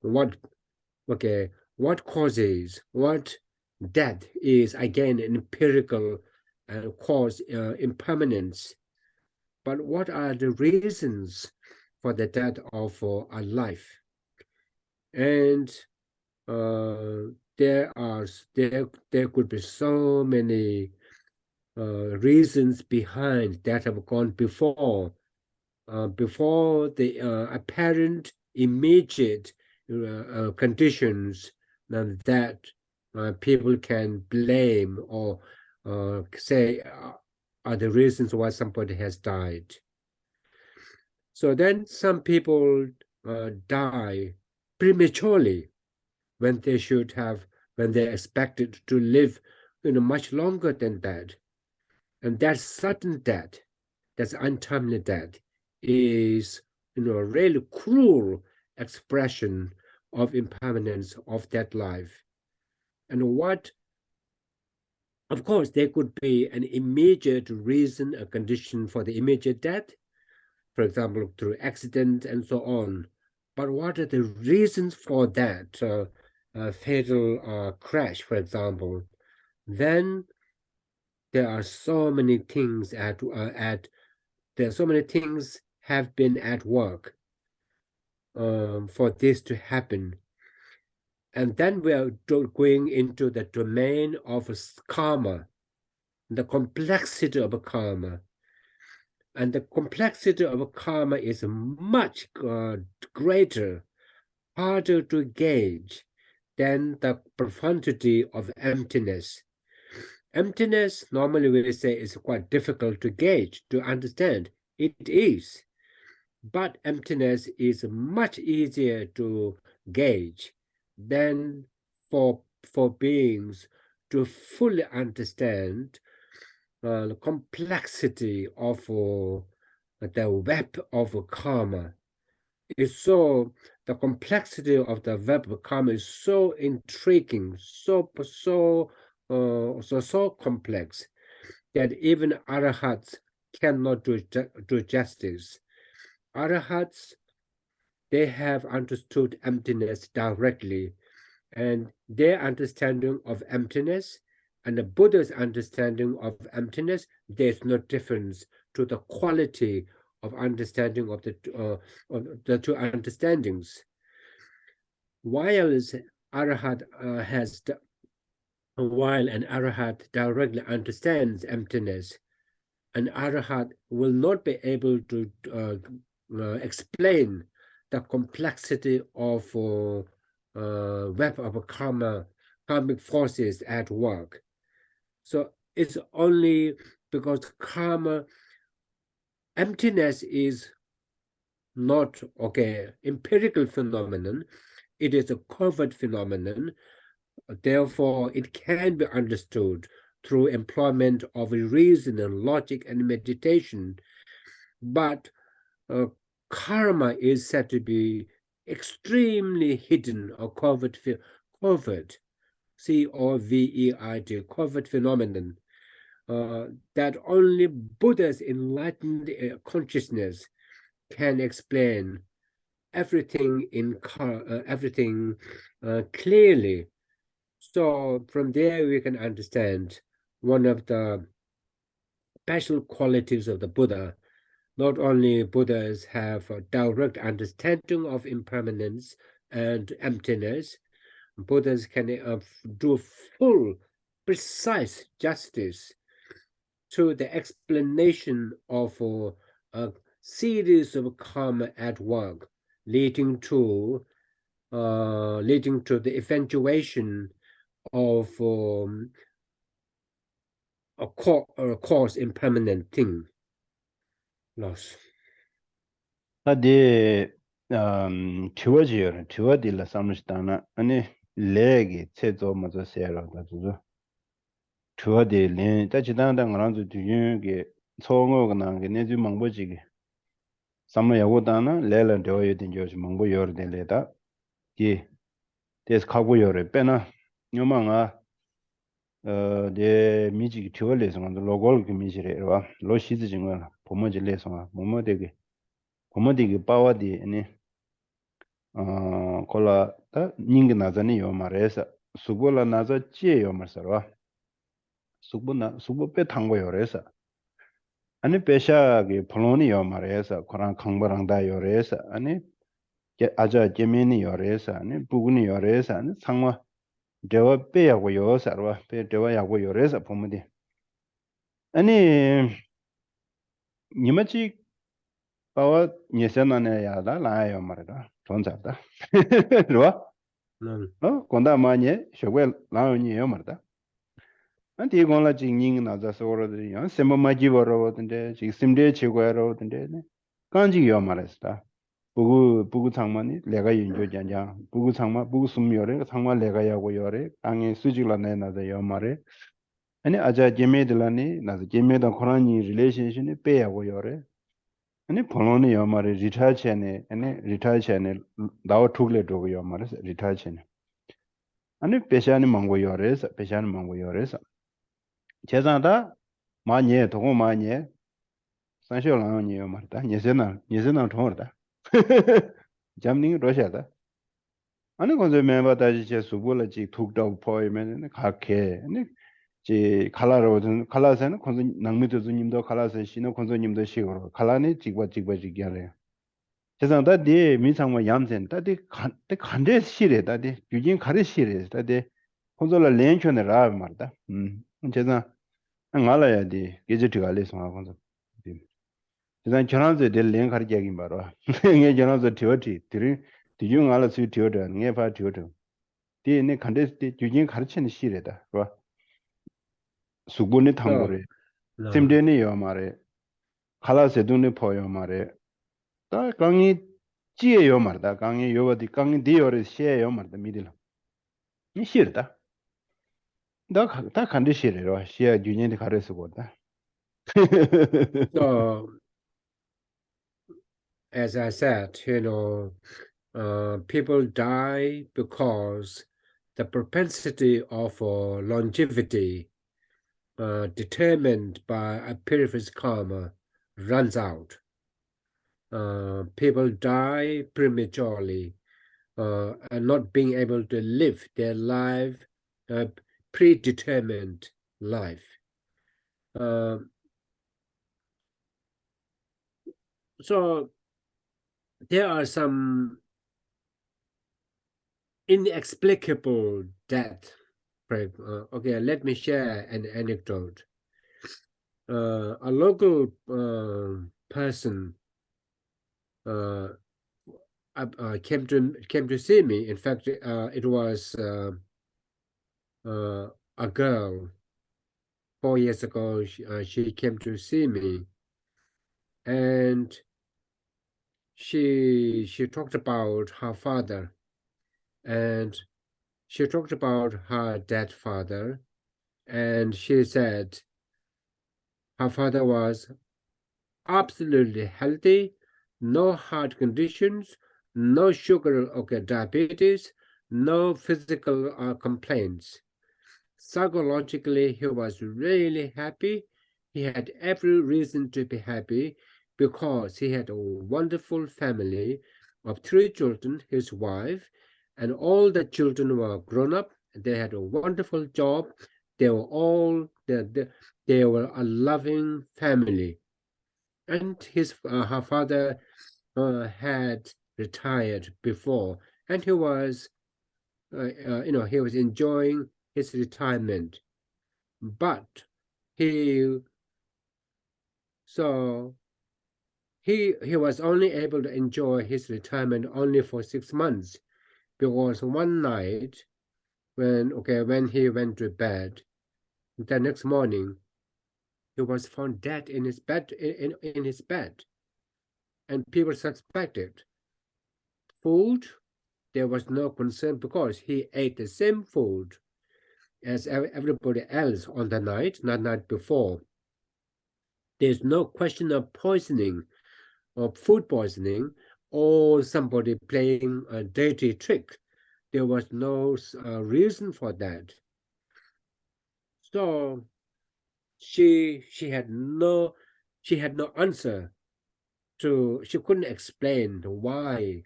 what causes, what death is again an empirical cause impermanence. But what are the reasons for the death of a life? And there could be so many reasons behind that have gone before the apparent immediate conditions that people can blame or say are the reasons why somebody has died. So then some people die prematurely when they should have, when they're expected to live much longer than that. And that sudden death, that's untimely death, is a really cruel expression of impermanence of that life. And what, of course, there could be an immediate reason, a condition for the immediate death, for example, through accident and so on. But what are the reasons for that fatal crash, for example? Then there are so many things there are so many things have been at work for this to happen. And then we are going into the domain of karma, the complexity of karma. And the complexity of karma is much greater, harder to gauge than the profundity of emptiness. Emptiness, normally we say, is quite difficult to gauge, to understand. It is. But emptiness is much easier to gauge than for beings to fully understand the complexity of the web of karma. The complexity of the web of karma is so intriguing, so complex that even arahats cannot do justice. Arahats, they have understood emptiness directly, and their understanding of emptiness and the Buddha's understanding of emptiness, there's no difference to the quality of understanding of the two understandings. while an arahat directly understands emptiness, an arahat will not be able to explain the complexity of web of karmic forces at work. So it's only because karma, emptiness is not empirical phenomenon. It is a covert phenomenon. Therefore, it can be understood through employment of reason and logic and meditation. But karma is said to be extremely hidden or covert, C-O-V-E-R-T, covert phenomenon, that only Buddha's enlightened consciousness can explain everything clearly. So from there we can understand one of the special qualities of the Buddha. Not only Buddhas have a direct understanding of impermanence and emptiness, Buddhas can do full, precise justice to the explanation of a series of karma at work, leading to the eventuation of a cause impermanent thing. Loss. Ade Tiwaji la samrishtana ane legi tsezo mazo sero da zuzo. Tiwadi len tachidanda ngaranzu tuyun ge tsongo ganange nezu mangbo chigi. Sama yago dana lela dewa yodin joshi mangbo yorden le da. Di des kago yore pena nyoma nga de miji tiwa le songa logol ki miji re wa lo shizi jingwa pomoji le songa momo dege pomodigi pawa di ane kola ta nyingi naza ni yo maresa subo la naza chiye yo marsarwa subo pe tango yo resa ane pesha ki poloni yo maresa korang kangbarangda yo resa ane aja gemeni yo resa ane buguni yo resa ane sangwa dewa pe yago yo sarwa pe dewa yago yo resa pomodi ane nimachi pawa nyesenane ya da la yo marada tonzabda ro konda ma nye shogwe la yo nye yo marada anti gonla jinging na za soro de ya semba ma ji woro de ji simde chigwa ro de ne kanji yo marasta bugu changmani lega yinjo janja bugu changma bugu sum yore changma lega yago yore ang에 수직라 내 나자 yo mare 아니 아자 제메들라니 나 제메다 코란이 릴레이션십이 빼야고 요래 아니 본론이 요 말에 리타치네 아니 리타치네 나와 툭레 도고 요 말에 리타치네 아니 페샤니 망고 요래서 페샤니 망고 요래서 제자다 마nye 도고 마nye 산쇼랑이 요 말다 예세나 통어다 잠닝 로샤다 아니 건저 멤버다지 제 수불지 툭도 포이면 각해 아니 지 칼라로든 칼라세는 건저 낭미도 주님도 칼라세 시는 건저님도 시고로 칼라니 직바직이야래 세상다 네 미상마 얌센 다디 간데 시래 다디 유진 가르 시래 다디 건저라 렌촌에 라 말다 제가 알아야 돼 게제트 갈래서 건저 세상 전화제 될 가르자긴 바로 내 전화제 티어티 드리 디중 알아 수 티어다 네파 티어다 디네 간데 유진 가르치는 시래다 봐 수분이 탐고래 템데니 요 말에 칼라세도네 포요 말에 다 강이 지에요 말다 강이 요어디 강이 디어레 시에요 말다 미딜 이 시르다 다 간데 시래로 시야 유년이 가르서 보다 So, as I said, people die because the propensity of longevity determined by a previous karma runs out. People die prematurely and not being able to live their life, predetermined life. So there are some inexplicable death. Okay, let me share an anecdote. A local person came to see me. In fact, it was a girl. 4 years ago, she came to see me, and she talked about her father, and she talked about her dead father, and she said her father was absolutely healthy, no heart conditions, no sugar or diabetes, no physical complaints. Psychologically, he was really happy. He had every reason to be happy because he had a wonderful family of 3 children, his wife, and all the children were grown up. They had a wonderful job. They were all they were a loving family. And her father had retired before, and he was he was enjoying his retirement, but he was only able to enjoy his retirement only for 6 months, because one night when he went to bed, the next morning he was found dead in his bed, in his bed, and people suspected food. There was no concern because he ate the same food as everybody else on the night before. There's no question of poisoning, or food poisoning, or somebody playing a dirty trick. There was no reason for that. So she had no answer to. She couldn't explain why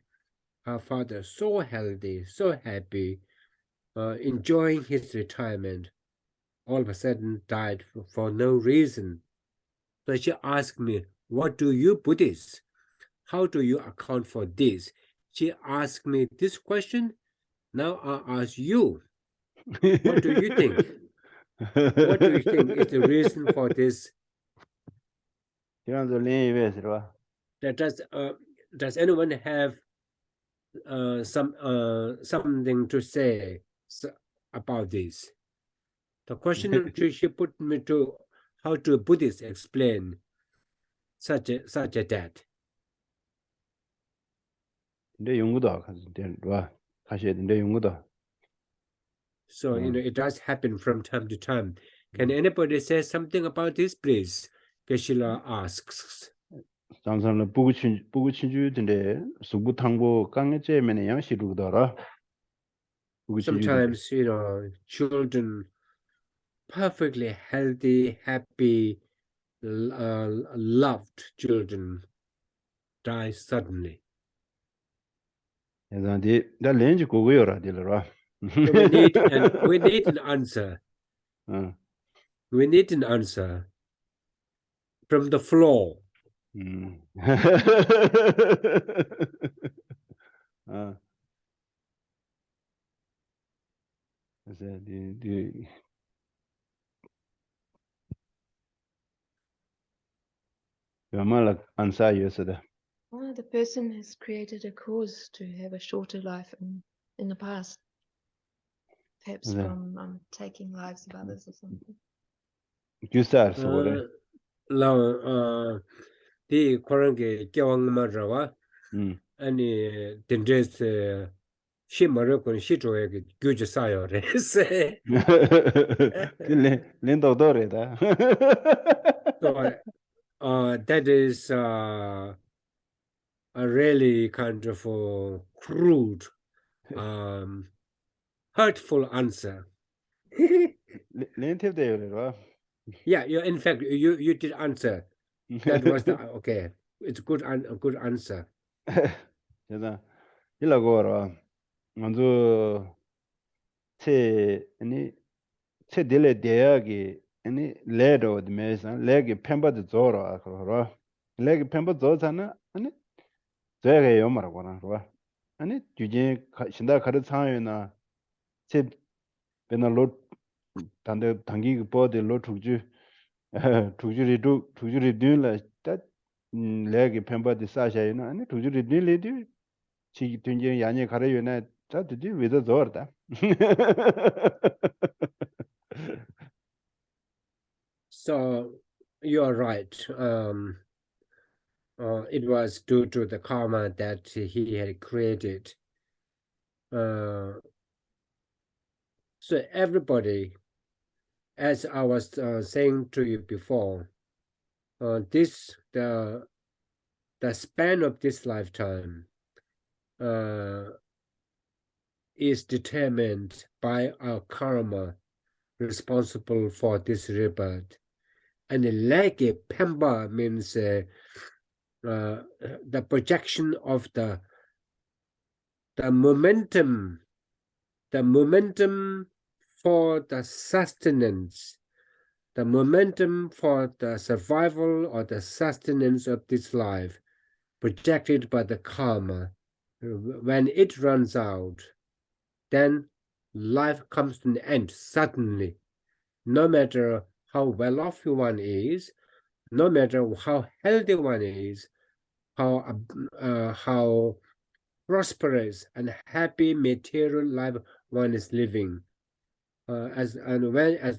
her father, so healthy, so happy, enjoying his retirement, all of a sudden died for no reason. So she asked me, "What do you Buddhists? How do you account for this?" She asked me this question. Now I ask you, what do you think? What do you think is the reason for this? Does anyone have something to say about this? The question she put me to, how do Buddhists explain such a death? So it does happen from time to time. Can anybody say something about this, please? Geshe asks. Sometimes children, perfectly healthy, happy, loved children die suddenly. So we need an answer. We need an answer from the floor. Well, the person has created a cause to have a shorter life in the past, perhaps from taking lives of others or something. The Korange Kyawang 아니 덴데스 심마르 건 시조에 규제 사요레스 so that is a really kind of crude hurtful answer. Yeah, in fact you did answer. That was the okay. It's a good answer. 체 딜레 대야기 아니 레도 메사 레기 펜버드 조로 아그로 레기 펜버 조잖아 아니 제가 요마라고나 봐 아니 주제 신다 가르 상요나 제 배나 로 단대 단기 그 버데 로 투주 투주리 둘라 딱 레게 펜바디 사샤이나 아니 투주리 둘레디 치 튼제 야니 가르요나 자드디 위더 저다 So you are right. It was due to the karma that he had created. So everybody, as I was saying to you before, the span of this lifetime is determined by our karma responsible for this rebirth. And the lege pemba means the projection of the momentum for the sustenance, the momentum for the survival or the sustenance of this life, projected by the karma. When it runs out, then life comes to an end suddenly. No matter how well off one is, no matter how healthy one is, how prosperous and happy material life one is living, as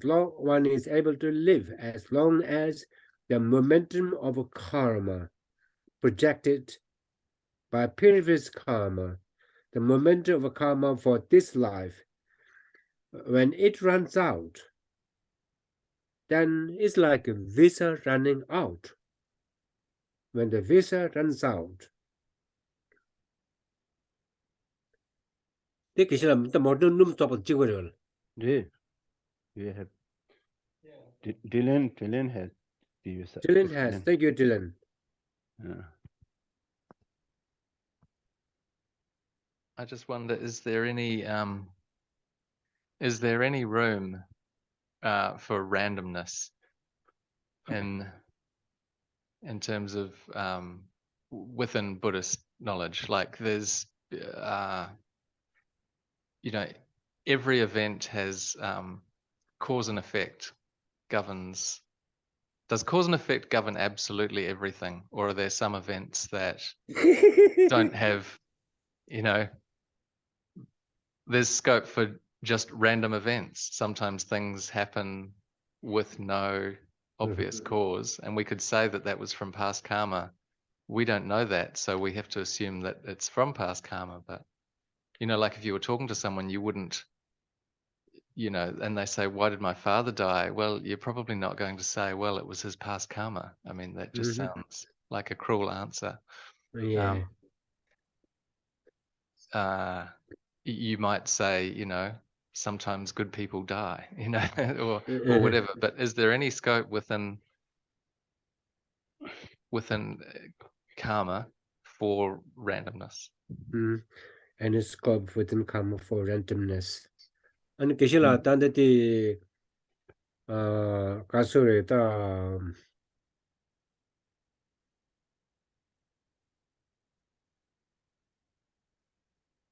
long one is able to live, as long as the momentum of karma projected by previous karma, the momentum of karma for this life, when it runs out, then it's like a visa running out. When the visa runs out, Dylan has Dylan has. Thank you, Dylan. I just wonder, is there any room for randomness in terms of within Buddhist knowledge? Like there's every event has cause and effect governs. Does cause and effect govern absolutely everything, or are there some events that don't have, there's scope for just random events? Sometimes things happen with no obvious cause, and we could say that was from past karma. We don't know that, so we have to assume that it's from past karma. But like if you were talking to someone, you wouldn't, and they say, why did my father die? Well, you're probably not going to say, well, it was his past karma. I mean, that just sounds like a cruel answer. Yeah. You might say, sometimes good people die, or whatever. But is there any scope within karma for randomness? And a scope within karma for randomness. And Geshe Tandati Kasureta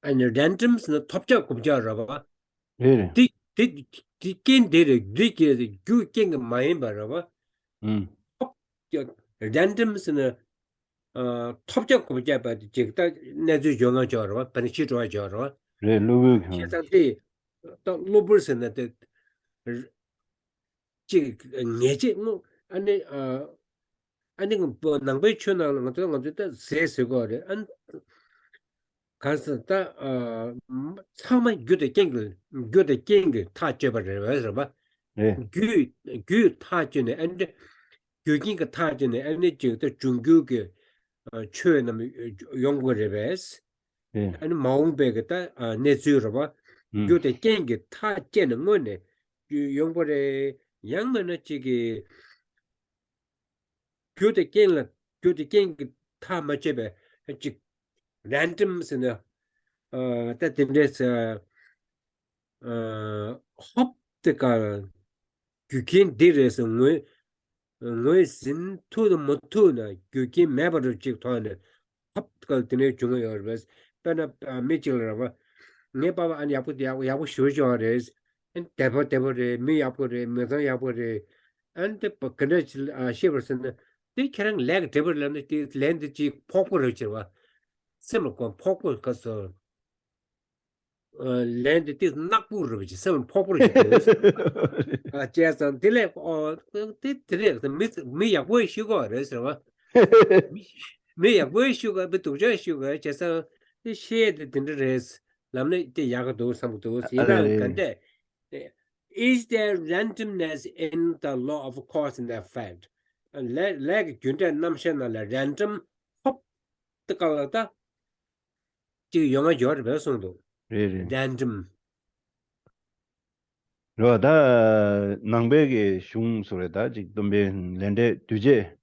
and randoms in the top job of Jarava. Did King did a good king of my embaraba. Randoms in a top job of Jabba, Jigta Nezu Jonga Jarava, Panichitra Jarava. The lobers in that Jig Neji, no, and I think Nangbe Chuna says you got it, and Constant Sama good king, touch about the good touch in the end, good touch in the energy the Jungu churn younger reverse, and Mount Begata Nezuraba, good king touch in the money, younger young man chigi good king Tamachebe, randoms in the that there's hop the car you can't do this and we sin to the motuna you can never reject on it hop the jungle Pena Mitchell, Nepal and Yapu Shujores, and Debo, me Yapore, Mother Yapore, and the Pakanach Shivers, and they can lag table land the cheap popular, similar popular because land it is not poor, which is some popular. Just on delay or the me a way sugar is me a way sugar, but to just sugar, just a shade in the race. Lamne the Yagado, some of those. Is there randomness in the law of cause and effect? And like Junta Namshan a random hop the color. Do young George Belson random. 로다 낭베게 슝 소레다 직 dombe 렌데 두제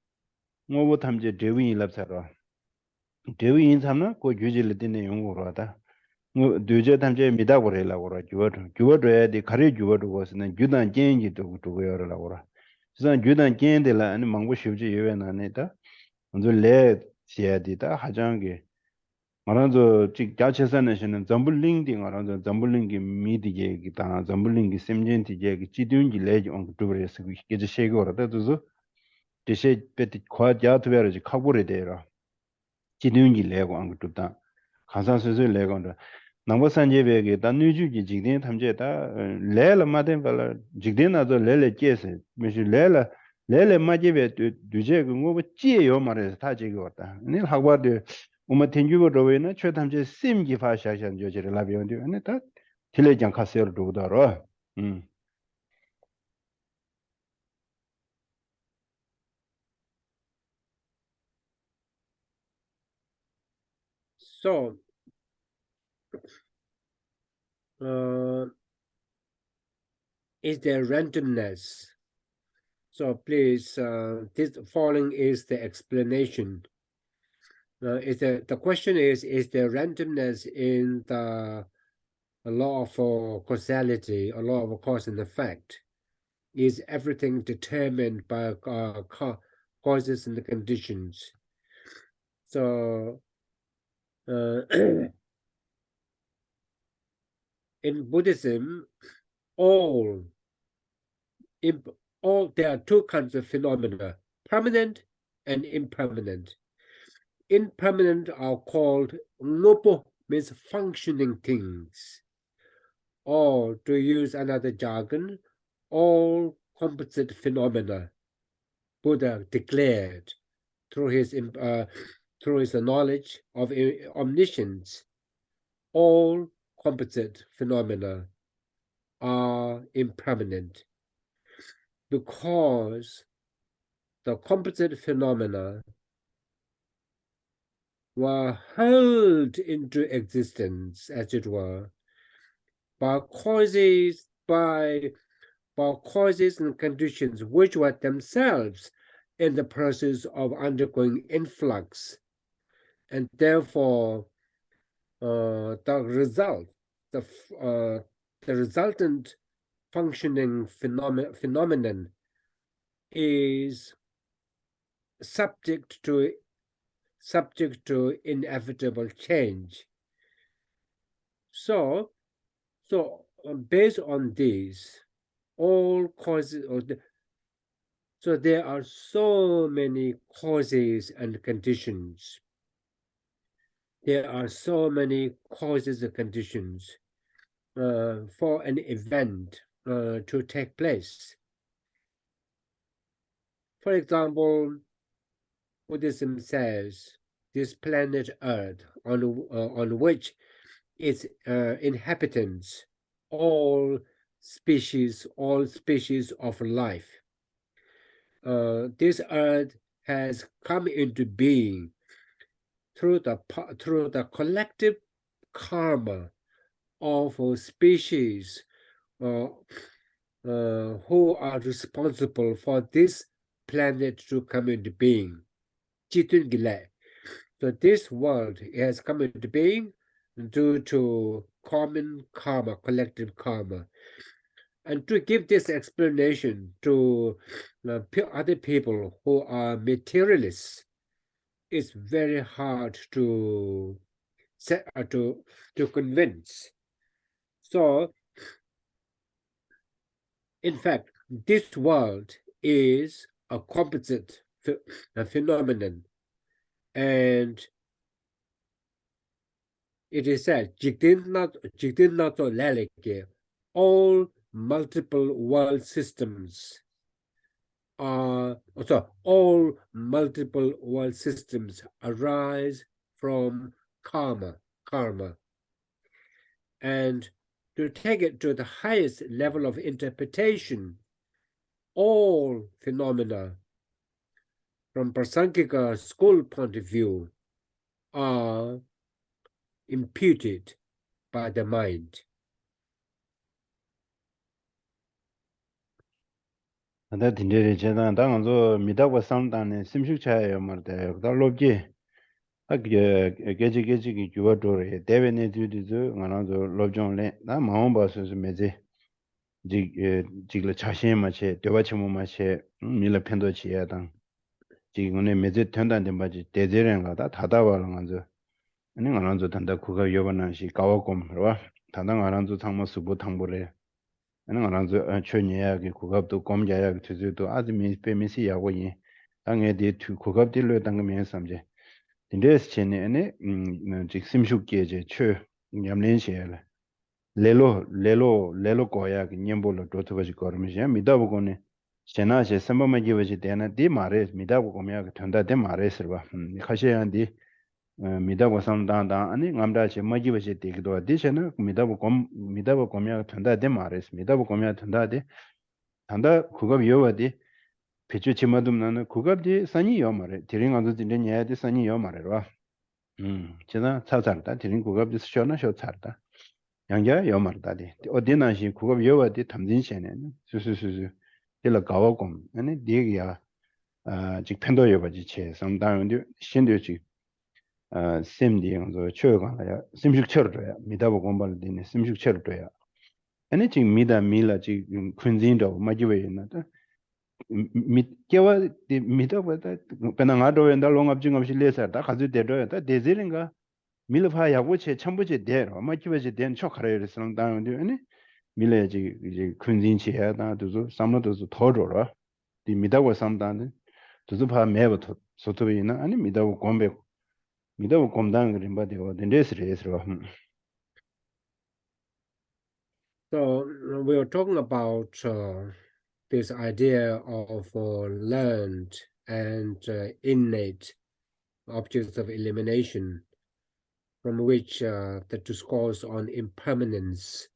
뭐고 탐제 데윈이 랍사로 데윈 참나 고 규질을 되네 용고로다 뭐 두제 탐제 미다고래라고라 주어줘야지 가리 주어도 것은 규단 겐지도 두고요라고라 그래서 규단 겐데라 아니 망고 쉽지 예외나네다 먼저 레 시야디다 하장게 말한저 직 자체산에서는 점블링딩 말한저 점블링기 미디게 기타 점블링기 심젠티게 지dun기 레지 온 그거에서 그게 쉐고라다 두서 대세 베티 과자트베르지 카고레 데라 지dun기 레고 안 그다 가산스스 레고다 남버산제베게 단뉴주기 직된 탐제다 레라 마덴 발라 직된나도 레레 깨세 미시 레레 마제베 두제 그거 찌요 말해서 다 지고다 네 학과들 우마 텐주고 로웨나 최담제 심기 파샤샤 조지를 라비온디 아니다 딜레장 카세르 도다로 So, is there randomness? So please, this following is the explanation. The question is there randomness in the law of causality, or law of cause and effect? Is everything determined by causes and the conditions? So, in Buddhism, there are two kinds of phenomena, permanent and impermanent. Impermanent are called ngopo, means functioning things. Or to use another jargon, all composite phenomena. Buddha declared through his knowledge of omniscience, all composite phenomena are impermanent, because the composite phenomena were hurled into existence, as it were, by causes and conditions which were themselves in the process of undergoing influx, and therefore the resultant functioning phenomenon is subject to inevitable change. So based on these, all causes, so there are so many causes and conditions. There are so many causes and conditions for an event to take place. For example, Buddhism says this planet Earth, on which its inhabitants, all species of life, this Earth has come into being through the collective karma of species who are responsible for this planet to come into being. So this world has come into being due to common karma, collective karma. And to give this explanation to other people who are materialists, it's very hard to to convince. So, in fact, this world is a composite phenomenon, and it is said, all multiple world systems all multiple world systems arise from karma. And to take it to the highest level of interpretation, all phenomena from Prasangika school point of view are imputed by the mind. 다 딘데리 제단 당은서 미다고 상단에 심식차예요 말대 다 롭지 하게 게지기 주어도래 대변에 주디도 만나서 롭종래 나 마음 봐서 메제 지글 자신 마체 대바치모 마체 밀레 펜도 지야당 지금에 메제 된다는 바지 대제랭가다 다다와는 거죠 아니 안한저 단다 그거 여번한시 가와곰 그러와 단당 안한저 상모 수부 탕보래 아니 안한저 최니야기 그거도 검자야 주주도 아드미 페미시 야고이 당에디 투 그거들로 당면 삼제 인데스 체네네 직심슈께 제최 냠렌시엘 레로 거야 그 냠볼로 도트버지 거르미야 미다보고네 제나제 선범마기버지 되나 디 마레 미다보고미야 그 된다 데 마레스르바 카시야한디 미다고 상당당 아니 감다체 마기버지 되기도 디셔나 미다보 고미야 된다 데 마레스 미다보 고미야 된다 데 단다 그거 비어와디 배주 지마듬나는 그거디 산이 요 말에 디링아도 디냐 산이 요 말에로 제가 찾았다 디링 그거디 쇼나 쇼 찾다 양자 요 말다디 어디나시 그거 비어와디 탐진시에는 수수수수 딜라 가와곰 아니 디기야 직 팬도 여바지 체 상당히 신도지 셈디 양서 최강이야 심식처로야 미다보 공부를 되네 심식처로야 아니 지금 미라 지금 군진도 마지웨이나다 미께와 미다보다 배낭아도 엔다 롱업징 없이 레서다 가지 되려다 데지링가 밀파 야고체 첨부제 대로 마지웨지 된 초카레를 상당히 아니 밀레지 이제 군진치야다 두서 삼로도서 더러라 디 미다고 삼단은 두서 파 매부터 소토비나 아니 미다고 공배 미다고 공당 그림바디고 덴데스레스로 So we are talking about this idea of learned and innate objects of elimination, from which the discourse on impermanence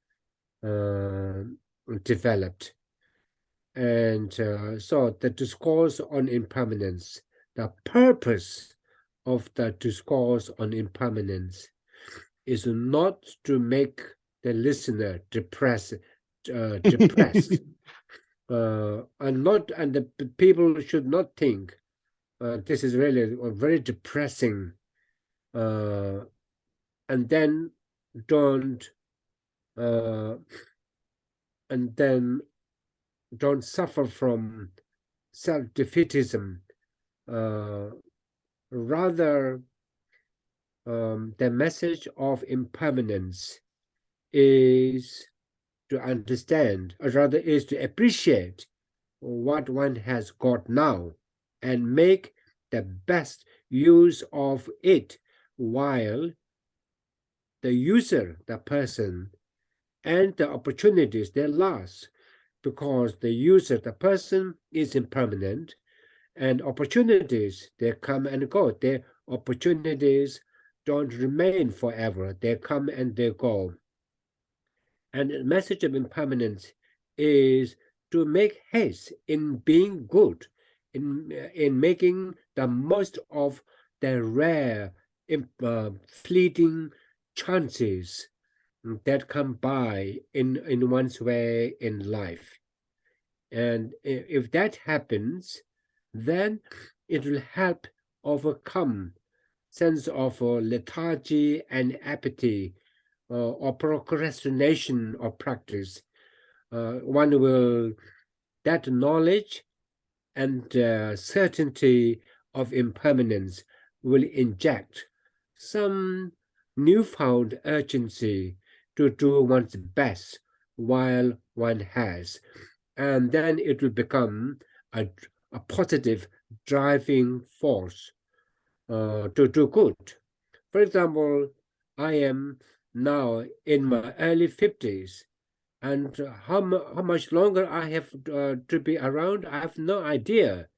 developed. And so the discourse on impermanence, the purpose of the discourse on impermanence is not to make the listener depressed, and the people should not think this is really very depressing, and then don't suffer from self-defeatism. Rather, the message of impermanence is to understand, or rather is to appreciate what one has got now and make the best use of it while the user, the person, and the opportunities, they last, because the user, the person, is impermanent, and opportunities, they come and go. The opportunities don't remain forever. They come and they go. And the message of impermanence is to make haste in being good, in making the most of the rare, fleeting chances that come by in one's way in life. And if that happens, then it will help overcome sense of lethargy and apathy, or procrastination of practice. That knowledge and certainty of impermanence will inject some newfound urgency to do one's best while one has. And then it will become a positive driving force to do good. For example, I am now in my early 50s, and how much longer I have to be around, I have no idea.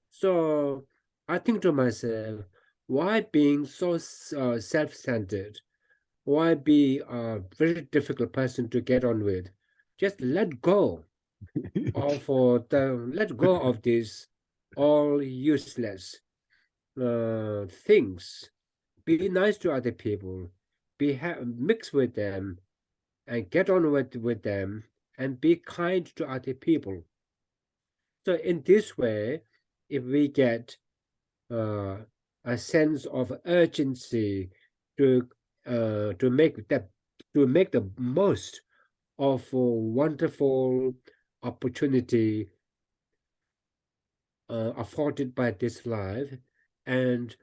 So I think to myself, why being so self-centered? Why be a very difficult person to get on with? Just let go of these all useless things. Be nice to other people. Mix with them, and get on with them, and be kind to other people. So in this way, if we get a sense of urgency to make the most of a wonderful opportunity afforded by this life, and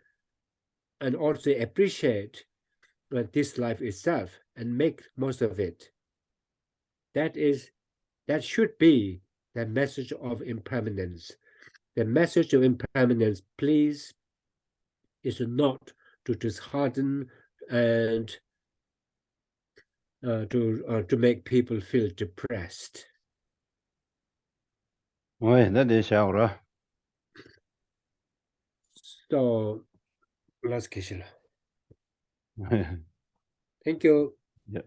also appreciate this life itself and make most of it. That should be the message of impermanence. The message of impermanence, please, is not to dishearten and to make people feel depressed. So, let's Geshe. Thank you. Yep.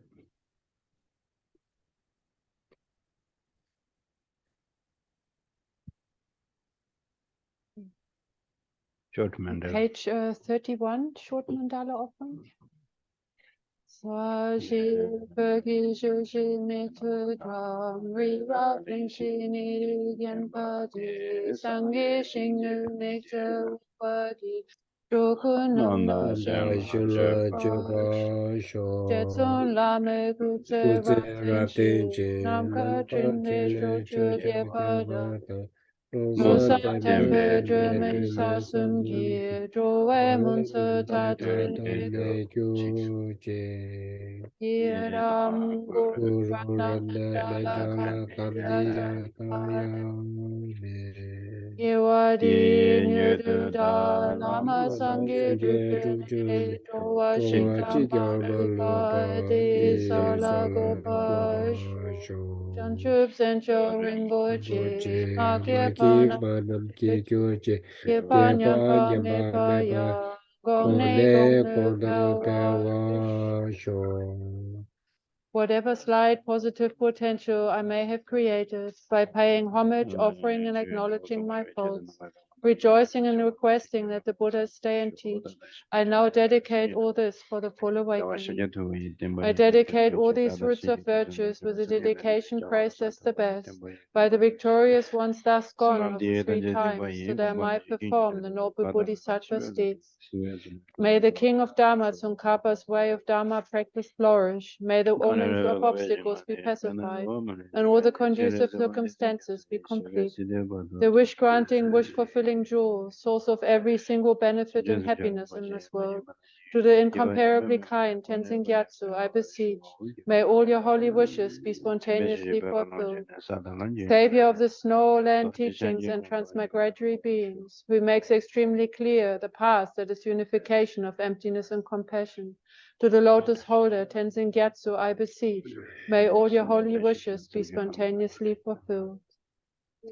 Short mandala. Page 31, short mandala offering. Sashi Pergi Shoshi Metu Dram Rewrapping Shini Genpati Sangi Shinu Nekta Pati Jokunanda Jetson Lame Gutse Raptinchi Namka Trinme Shochu Gepada Musa Tempe Dreme Sasum Gie Joe Munsa Tatu Hiram Guru Rana Yewadi Nyududa Lama Sangye Dukye Joa Shikama Di Sala Gopa Chanchup Sencho Rinpoche Akye Panam Yepanyam Mepaya Gongne Pewa. Whatever slight positive potential I may have created, by paying homage, offering and acknowledging my faults, rejoicing and requesting that the Buddhas stay and teach, I now dedicate all this for the full awakening. I dedicate all these roots of virtues with a dedication praised as the best, by the victorious ones thus gone of the 3 times, so that I might perform the noble Bodhisattva's deeds. May the King of Dharma, Tsongkhapa's way of Dharma practice flourish. May the omens of obstacles be pacified, and all the conducive circumstances be complete. The wish-granting, wish-fulfilling jewel, source of every single benefit and happiness in this world. To the incomparably kind Tenzin Gyatso, I beseech, may all your holy wishes be spontaneously fulfilled. Savior of the snow land teachings and transmigratory beings, who makes extremely clear the path that is unification of emptiness and compassion. To the lotus holder Tenzin Gyatso, I beseech, may all your holy wishes be spontaneously fulfilled.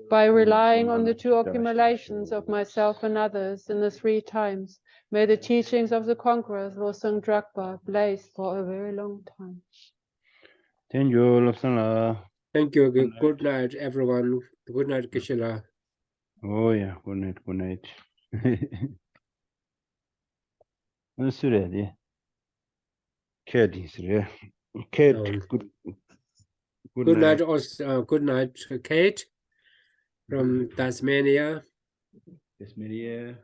By relying on the 2 accumulations of myself and others in the 3 times, may the teachings of the conquerors Losang Drakpa blaze for a very long time. Thank you, Losang. Thank you. Good night, everyone. Good night, Geshe. Oh yeah, good night, good night. That's ready. Kate is ready. Kate, good night. Also, good night, Kate from Tasmania. Tasmania.